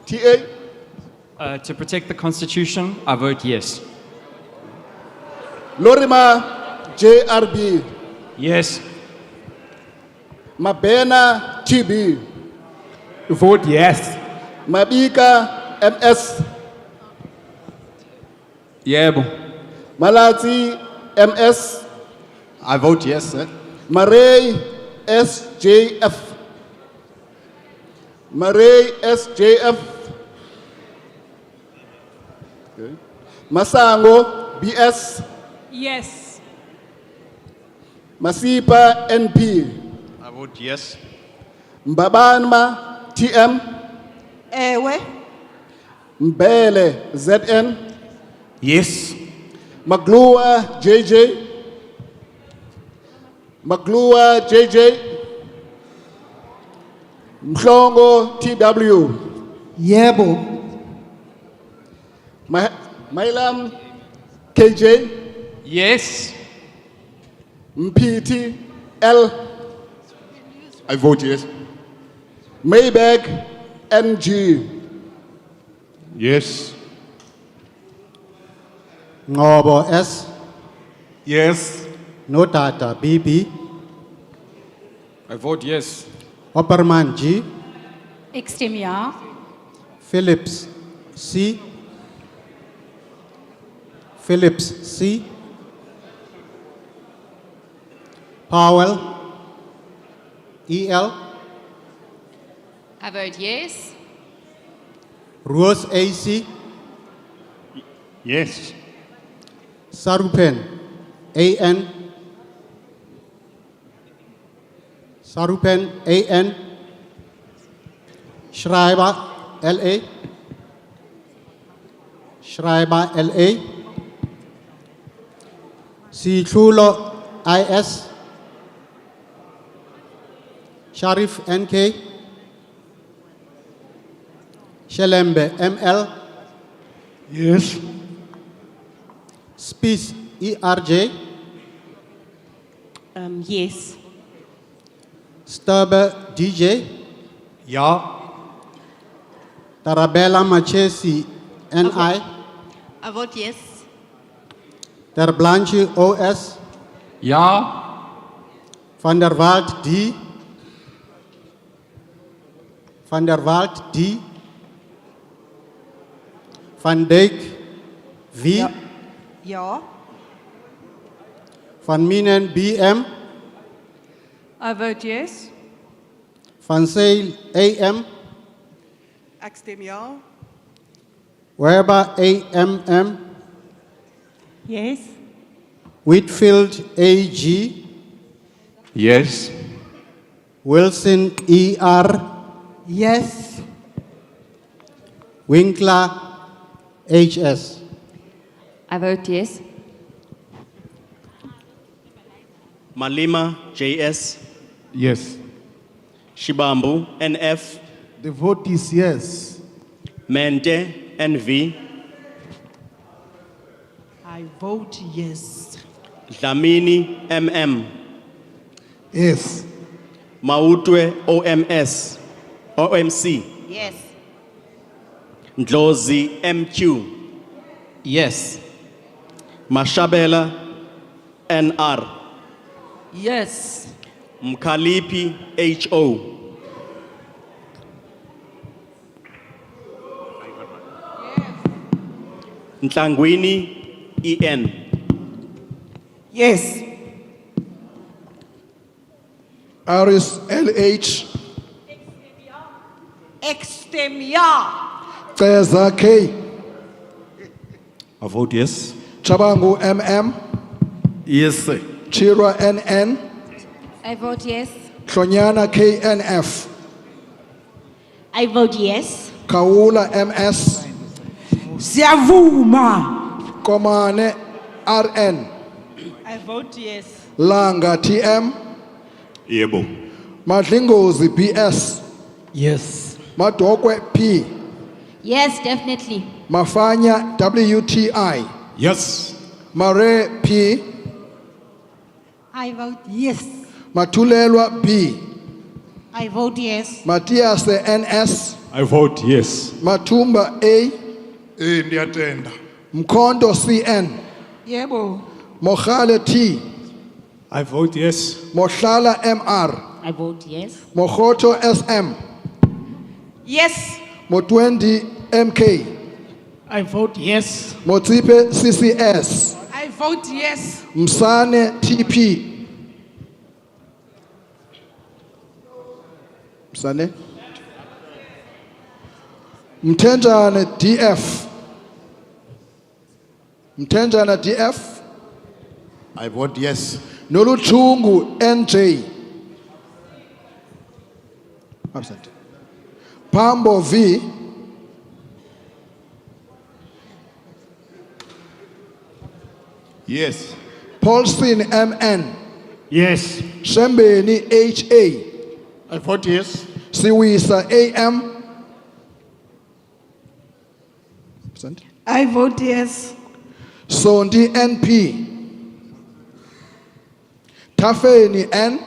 TA. To protect the Constitution, I vote yes. Lorima, JRB. Yes. Mabena, TB. Vote yes. Mabika, MS. Yebo. Malati, MS. I vote yes, sir. Maray, SJF. Maray, SJF. Okay. Masango, BS. Yes. Masipa, NP. I vote yes. Mbabanma, TM. Ewe. Mbele, ZN. Yes. Maglua, JJ. Maglua, JJ. Mhlongo, TW. Yebo. Mailam, KJ. Yes. Mpiti, L. I vote yes. Maybach, NG. Yes. Ngobo, S. Yes. Notata, BB. I vote yes. Opperman, G. Ik stem ja. Phillips, C. Phillips, C. Powell, EL. I vote yes. Rose, AC. Yes. Sarupen, AN. Sarupen, AN. Schreiber, LA. Schreiber, LA. Sichulo, IS. Sharif, NK. Shelembe, ML. Yes. Spies, ERJ. Yes. Sturber, DJ. Ja. Tarabella Machesi, NI. I vote yes. Terblanche, OS. Ja. Van der Waalt, D. Van der Waalt, D. Van Dijk, V. Ja. Van Minen, BM. I vote yes. Van Zeil, AM. Ik stem ja. Weber, AMM. Yes. Whitfield, AG. Yes. Wilson, ER. Yes. Winkler, HS. I vote yes. Malima, JS. Yes. Shibambu, NF. The vote is yes. Mente, NV. I vote yes. Dlamini, MM. Yes. Mautwe, OMS. OMC. Yes. Ndlozi MQ. Yes. Mashabela NR. Yes. Mkalipi HO. Ntlangwini EN. Yes. Aris LH. Extemia. Ceza K. I vote yes. Chabangu MM. Yes, sir. Chirwa NN. I vote yes. Hlonyana KNF. I vote yes. Kaula MS. Siavuma. Komane RN. I vote yes. Langa TM. Yebo. Madlingozi BS. Yes. Madokwe P. Yes, definitely. Mafanya WTI. Yes. Mare P. I vote yes. Matulelwa B. I vote yes. Matias NS. I vote yes. Matumba A. Ndiyatenda. Mkondo CN. Yebo. Mokhale T. I vote yes. Mohlala MR. I vote yes. Mohoto SM. Yes. Motwendi MK. I vote yes. Motsipe CCS. I vote yes. Msane TP. Msane. Mtenjane DF. Mtenjane DF. I vote yes. Noluchungu NJ. Absent. Pambo V. Yes. Paulson MN. Yes. Shembeni HA. I vote yes. Siwisa AM. Absent. I vote yes. Sondi NP. Tafeni N.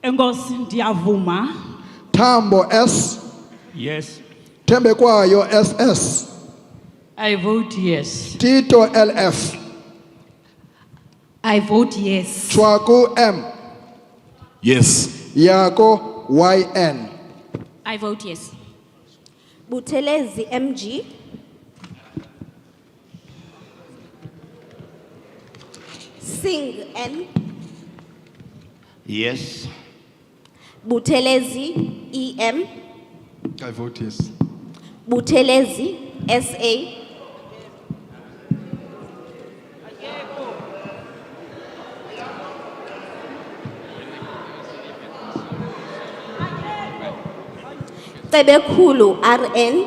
Engosi ndiyavuma. Tambo S. Yes. Tembekwayo SS. I vote yes. Tito LF. I vote yes. Chwaku M. Yes. Yako YN. I vote yes. Butelezi MG. Singh N. Yes. Butelezi EM. I vote yes. Butelezi SA. Tebekhulu RN.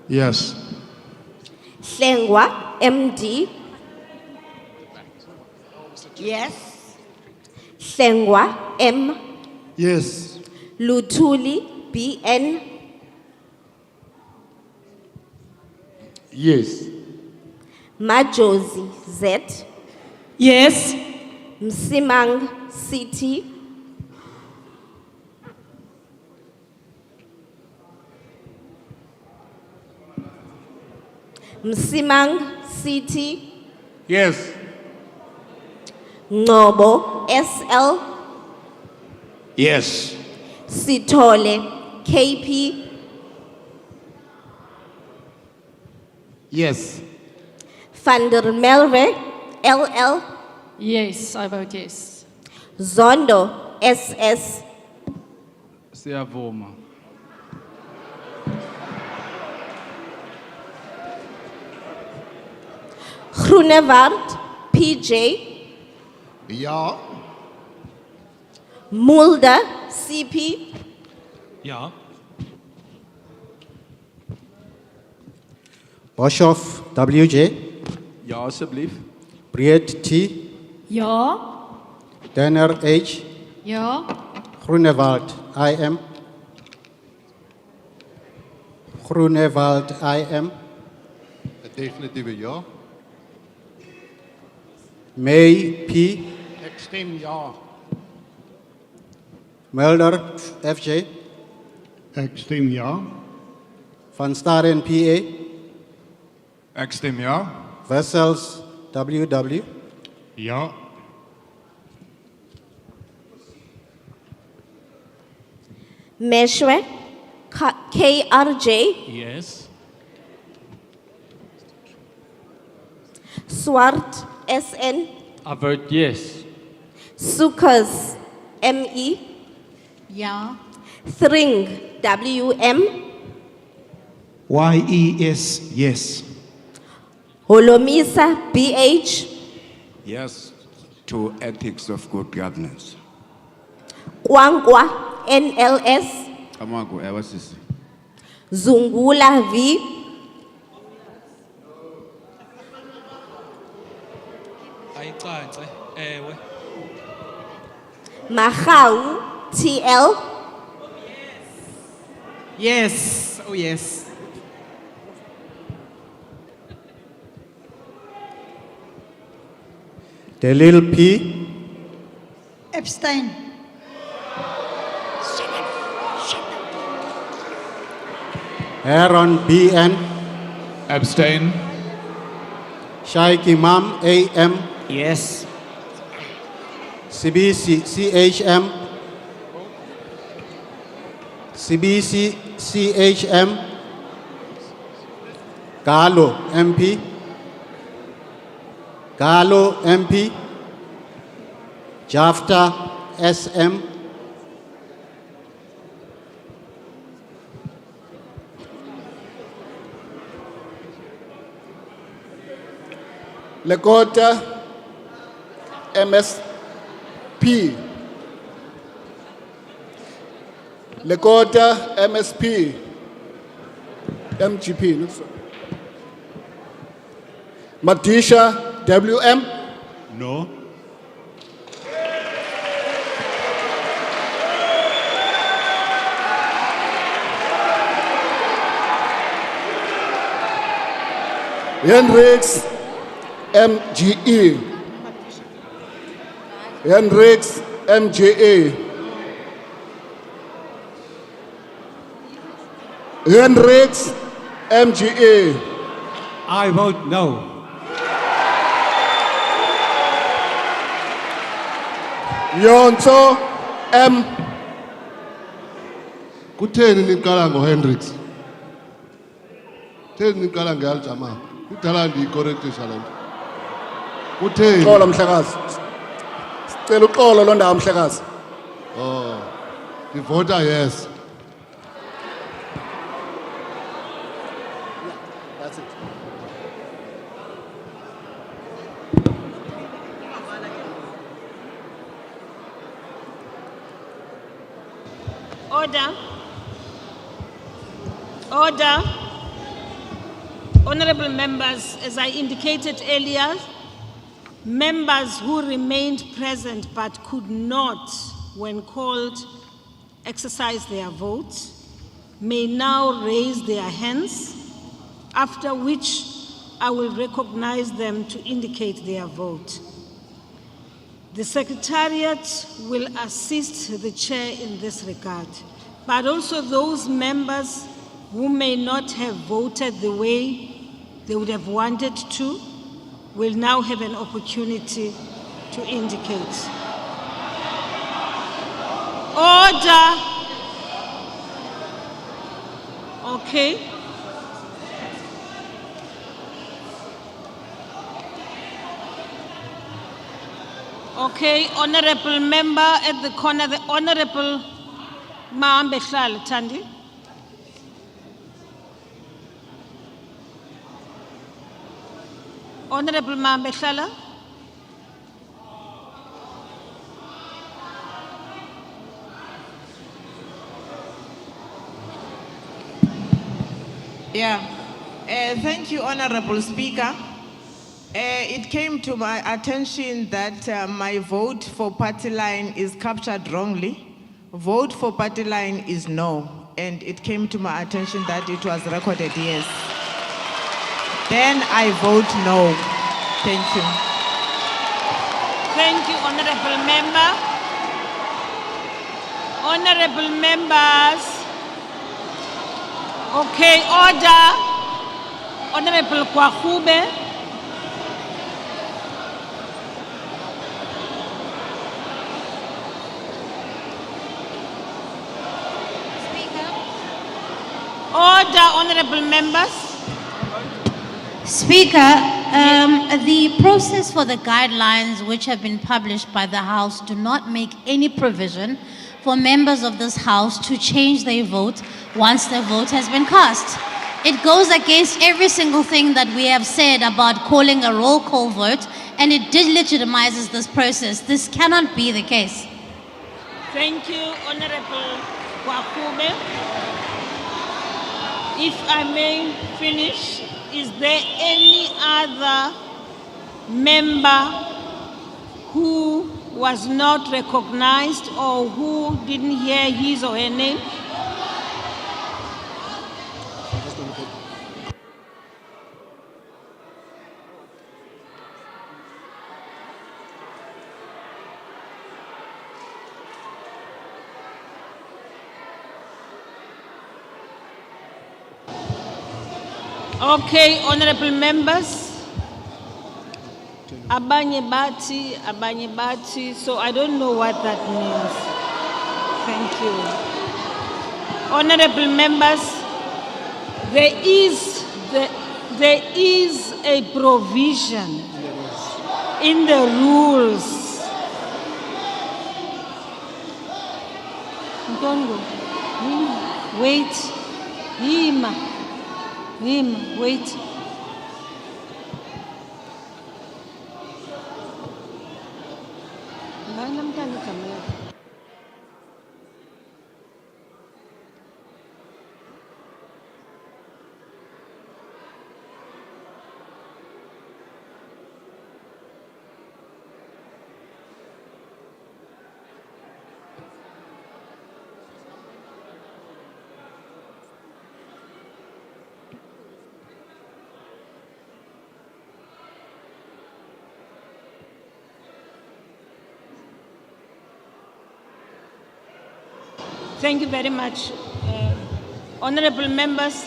Yes. Hlengwa MD. Yes. Hlengwa M. Yes. Luthuli BN. Yes. Majozi Z. Yes. Msimang CT. Msimang CT. Yes. Ngobo SL. Yes. Sithole KP. Yes. Van der Merwe LL. Yes, I vote yes. Zondo SS. Siyavuma. Groenewald PJ. Ja. Mulder CP. Ja. Boshoff WJ. Ja, alsjeblieft. Breed T. Ja. Danner H. Ja. Groenewald IM. Groenewald IM. Definitieve ja. May P. Ik stem ja. Mulder FJ. Ik stem ja. Van Staren, PA. Ek stem ja. Wessels, WW. Ja. Meshwe, KRJ. Yes. Swart, SN. I vote yes. Sukas, ME. Ja. Thring, WM. YES, yes. Holomisa, BH. Yes to ethics of good governance. Kwangwa, NLS. What's this? Zungula, V. Ayicace, ewe. Mahau, TL. Yes. Oh, yes. Delil, P. Abstain. Aaron, BN. Abstain. Shaikh Imam, AM. Yes. CBC, CHM. CBC, CHM. Galo, MP. Galo, MP. Jafta, SM. Lekota, MSP. Lekota, MSP. MGP. no, sorry. Matisha, WM. No. Hendricks, MGE. Hendricks, MGA. Hendricks, MGA. I vote no. Yonso, M. Kutheni niqala ngoHendricks? Kutheni niqala ngeAl-Jama-ah? Kudala ndiyicorrectisa le nto. Kutheni? Xolo mhlekazi. Sicela uxolo lo ndawo mhlekazi. Oh. Ndivota yes. That's it. Order. Order. Honorable members, as I indicated earlier, members who remained present but could not, when called, exercise their vote may now raise their hands, after which I will recognize them to indicate their vote. The Secretariat will assist the Chair in this regard, but also those members who may not have voted the way they would have wanted to will now have an opportunity to indicate. Order. Okay. Okay, honorable member at the corner, the honorable Maambe Hlale Thandi. Honorable Maambe Hlale. Yeah. Thank you, Honorable Speaker. It came to my attention that my vote for party line is captured wrongly. Vote for party line is no. And it came to my attention that it was recorded yes. Then I vote no. Thank you. Thank you, honorable member. Honorable members. Okay, order. Honorable Kwahube. Order, honorable members. Speaker, the process for the guidelines which have been published by the House do not make any provision for members of this House to change their vote once their vote has been cast. It goes against every single thing that we have said about calling a roll call vote, and it delegitimizes this process. This cannot be the case. Thank you, Honorable Kwahube. If I may finish, is there any other member who was not recognized or who didn't hear his or her name? Okay, honorable members. Abanye bati, so I don't know what that means. Thank you. Honorable members, there is a provision in the rules. Ntongo, wait, wait. Thank you very much. Honorable members,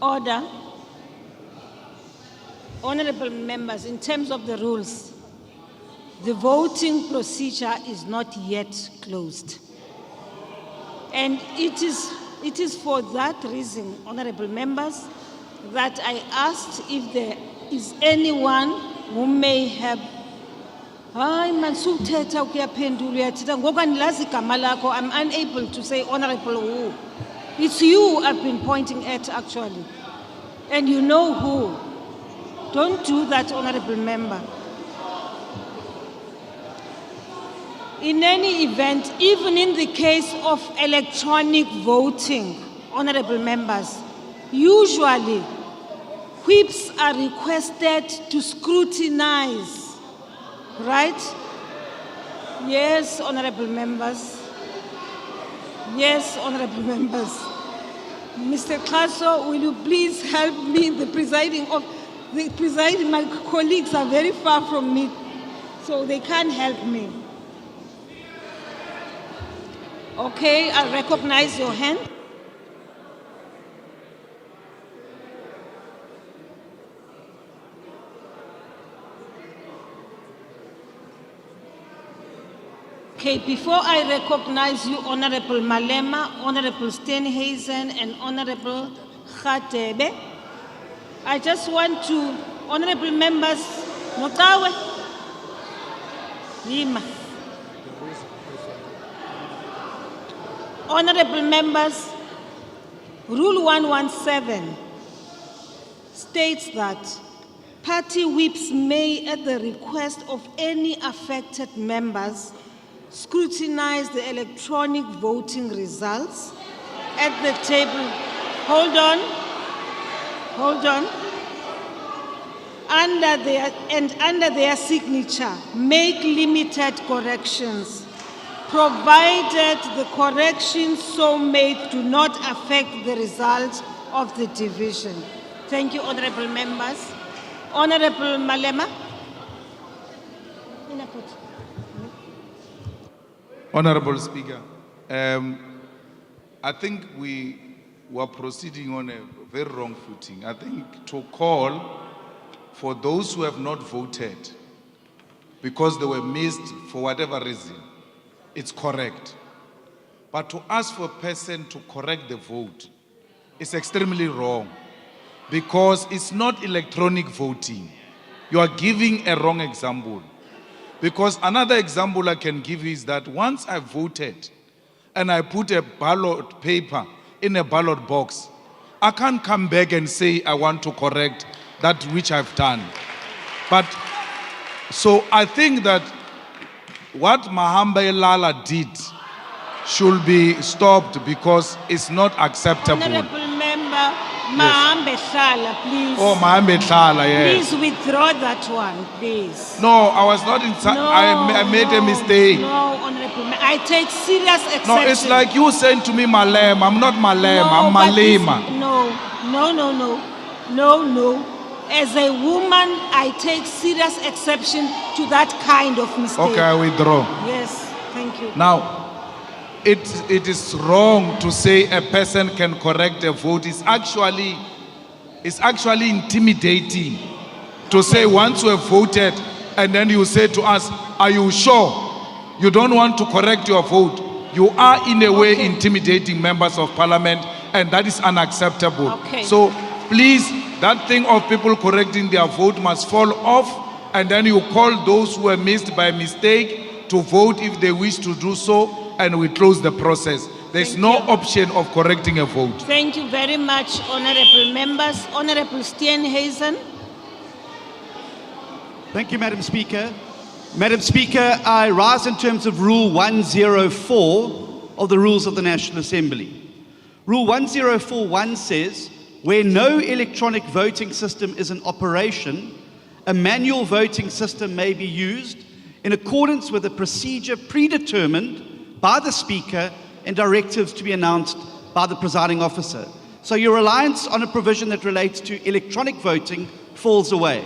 order. Honorable members, in terms of the rules, the voting procedure is not yet closed. And it is for that reason, honorable members, that I asked if there is anyone who may have I'm unable to say honorable who. It's you I've been pointing at actually. And you know who. Don't do that, honorable member. In any event, even in the case of electronic voting, honorable members, usually whips are requested to scrutinize. Right? Yes, honorable members. Yes, honorable members. Mr. Klaso, will you please help me? The presiding, my colleagues are very far from me, so they can't help me. Okay, I'll recognize your hand. Okay, before I recognize you, Honorable Malema, Honorable Steenhuisen, and Honorable Khatebe, I just want to, honorable members, Motawe, Lima. Honorable members, Rule 117 states that party whips may, at the request of any affected members, scrutinize the electronic voting results at the table. Hold on. Under their signature, make limited corrections, provided the corrections so made do not affect the result of the division. Thank you, honorable members. Honorable Malema. Honorable Speaker, I think we were proceeding on a very wrong footing. I think to call for those who have not voted because they were missed for whatever reason, it's correct. But to ask for a person to correct the vote is extremely wrong because it's not electronic voting. You are giving a wrong example. Because another example I can give is that once I voted and I put a ballot paper in a ballot box, I can't come back and say I want to correct that which I've done. But so I think that what Mahambe Lala did should be stopped because it's not acceptable. Honorable Member, Mahambe Shala, please. Oh, Mahambe Lala, yes. Please withdraw that one, please. No, I was not inside. I made a mistake. No, Honorable Member, I take serious exception. No, it's like you saying to me Malema. I'm not Malema, I'm Malema. No. As a woman, I take serious exception to that kind of mistake. Okay, I withdraw. Yes, thank you. Now, it is wrong to say a person can correct a vote. It's actually intimidating to say once you have voted and then you say to us, are you sure you don't want to correct your vote? You are in a way intimidating members of parliament, and that is unacceptable. Okay. So please, that thing of people correcting their vote must fall off, and then you call those who were missed by mistake to vote if they wish to do so, and we close the process. There's no option of correcting a vote. Thank you very much, honorable members. Honorable Steenhuisen. Thank you, Madam Speaker. Madam Speaker, I rise in terms of Rule 104 of the Rules of the National Assembly. Rule 104.1 says, where no electronic voting system is in operation, a manual voting system may be used in accordance with a procedure predetermined by the Speaker and directives to be announced by the presiding officer. So your reliance on a provision that relates to electronic voting falls away.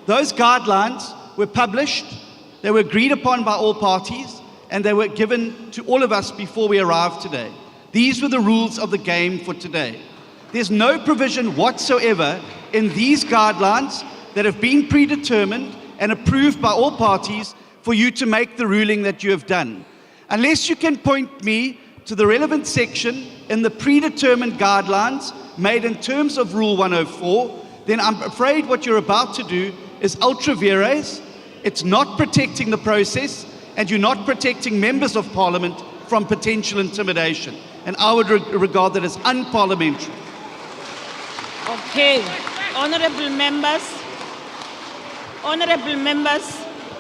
Those guidelines were published, they were agreed upon by all parties, and they were given to all of us before we arrived today. These were the rules of the game for today. There's no provision whatsoever in these guidelines that have been predetermined and approved by all parties for you to make the ruling that you have done. Unless you can point me to the relevant section in the predetermined guidelines made in terms of Rule 104, then I'm afraid what you're about to do is ultra vires. It's not protecting the process, and you're not protecting members of parliament from potential intimidation. And I would regard that as unparliamentary. Okay, honorable members,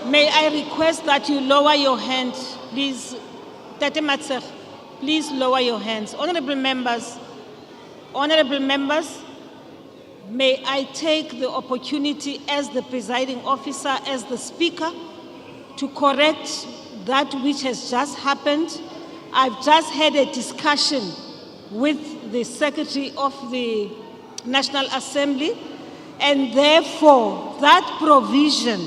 may I request that you lower your hand, please. Tate Matser, please lower your hands. Honorable members, may I take the opportunity as the presiding officer, as the speaker, to correct that which has just happened. I've just had a discussion with the Secretary of the National Assembly, and therefore that provision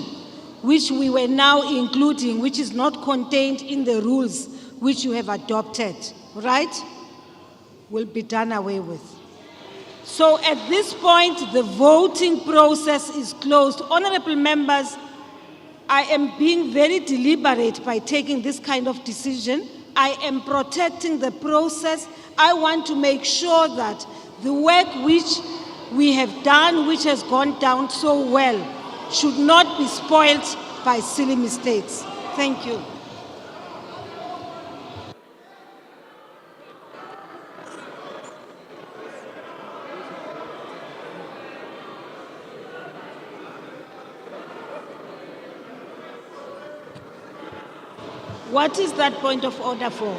which we were now including, which is not contained in the rules which you have adopted, right, will be done away with. So at this point, the voting process is closed. Honorable members, I am being very deliberate by taking this kind of decision. I am protecting the process. I want to make sure that the work which we have done, which has gone down so well, should not be spoiled by silly mistakes. Thank you. What is that point of order for?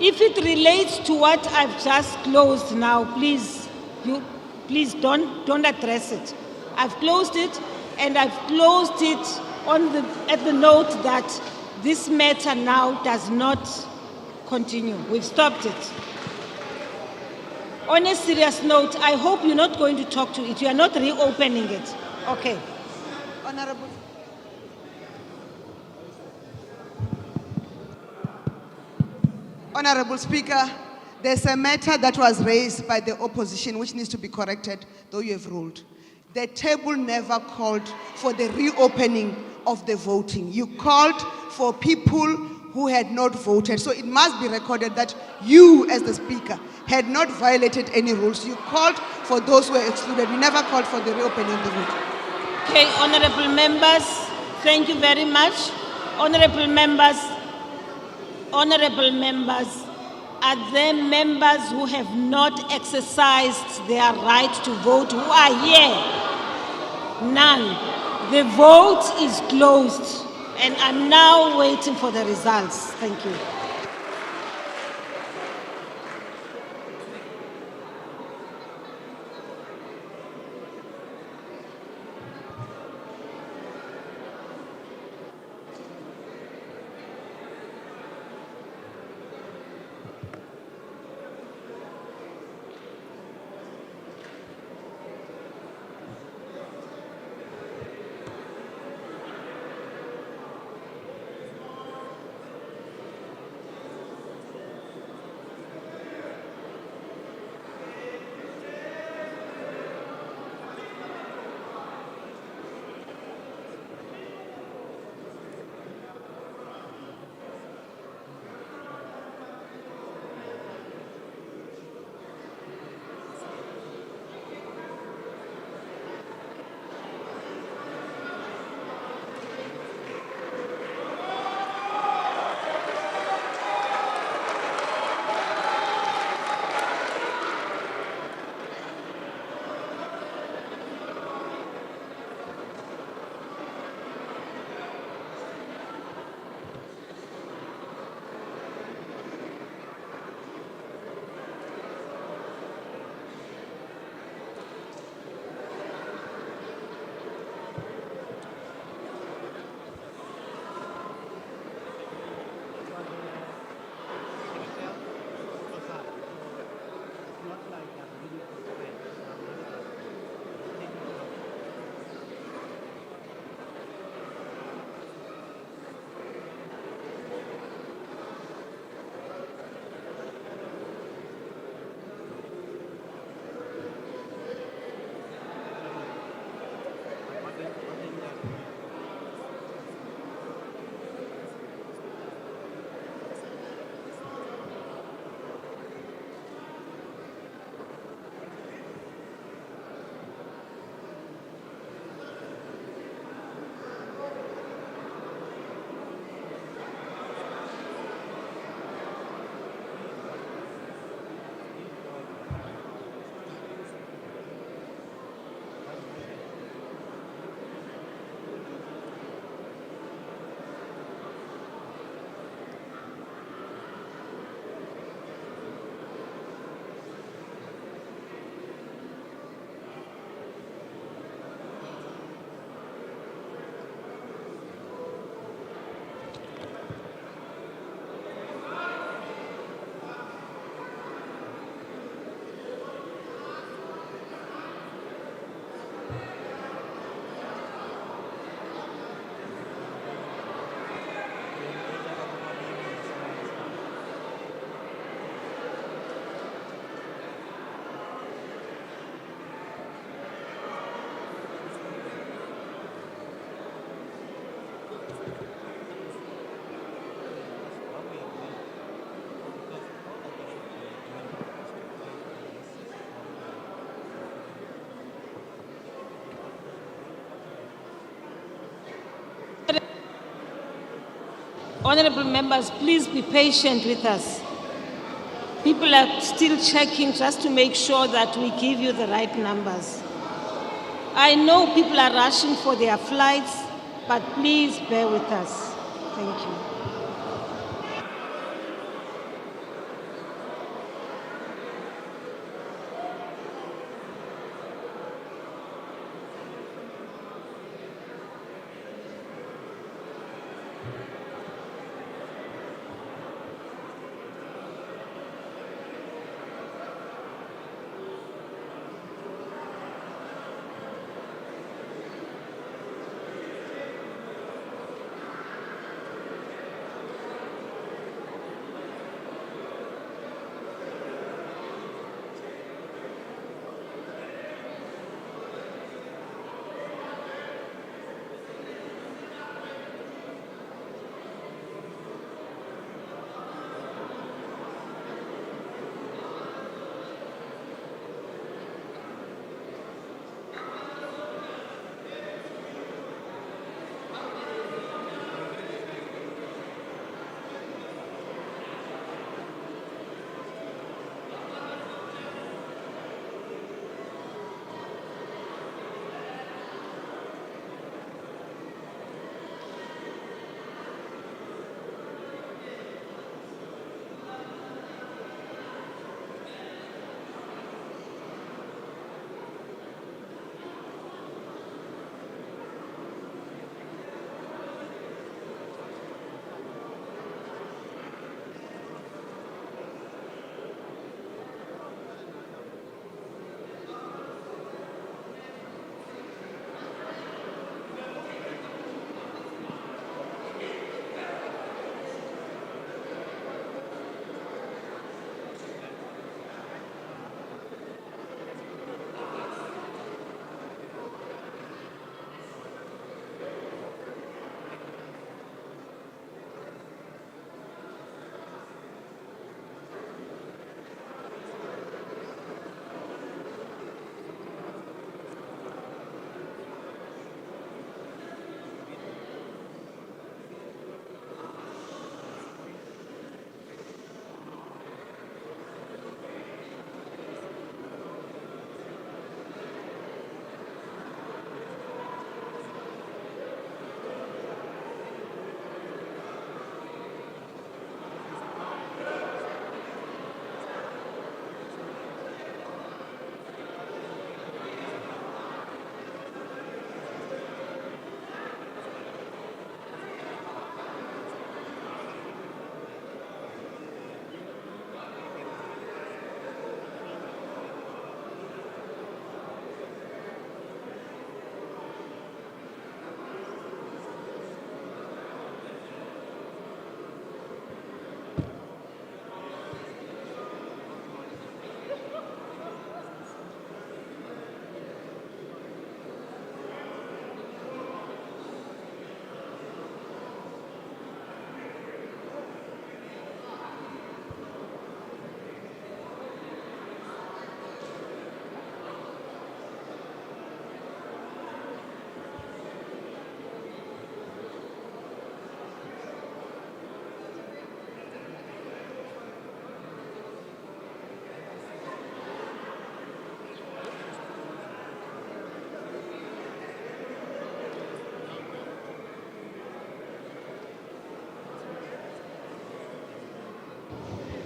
If it relates to what I've just closed now, please don't address it. I've closed it, and I've closed it at the note that this matter now does not continue. We've stopped it. On a serious note, I hope you're not going to talk to it. You are not reopening it. Okay. Honorable. Honorable Speaker, there's a matter that was raised by the opposition which needs to be corrected, though you have ruled. The table never called for the reopening of the voting. You called for people who had not voted. So it must be recorded that you, as the Speaker, had not violated any rules. You called for those who were excluded. You never called for the reopening of the vote. Okay, honorable members, thank you very much. Honorable members, are there members who have not exercised their right to vote who are here? None. The vote is closed, and I'm now waiting for the results. Thank you. Honorable members, please be patient with us. People are still checking just to make sure that we give you the right numbers. I know people are rushing for their flights, but please bear with us. Thank you.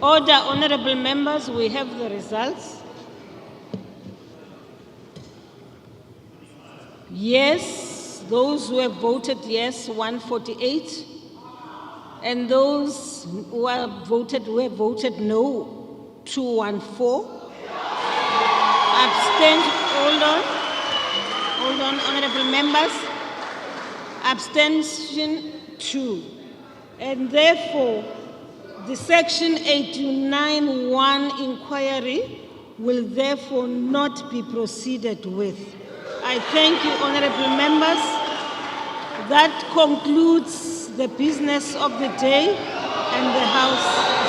Order, honorable members, we have the results. Yes, those who have voted yes, 148. And those who have voted no, 214. Abstain, hold on, honorable members. Abstention 2. And therefore, the section 891 inquiry will therefore not be proceeded with. I thank you, honorable members. That concludes the business of the day, and the House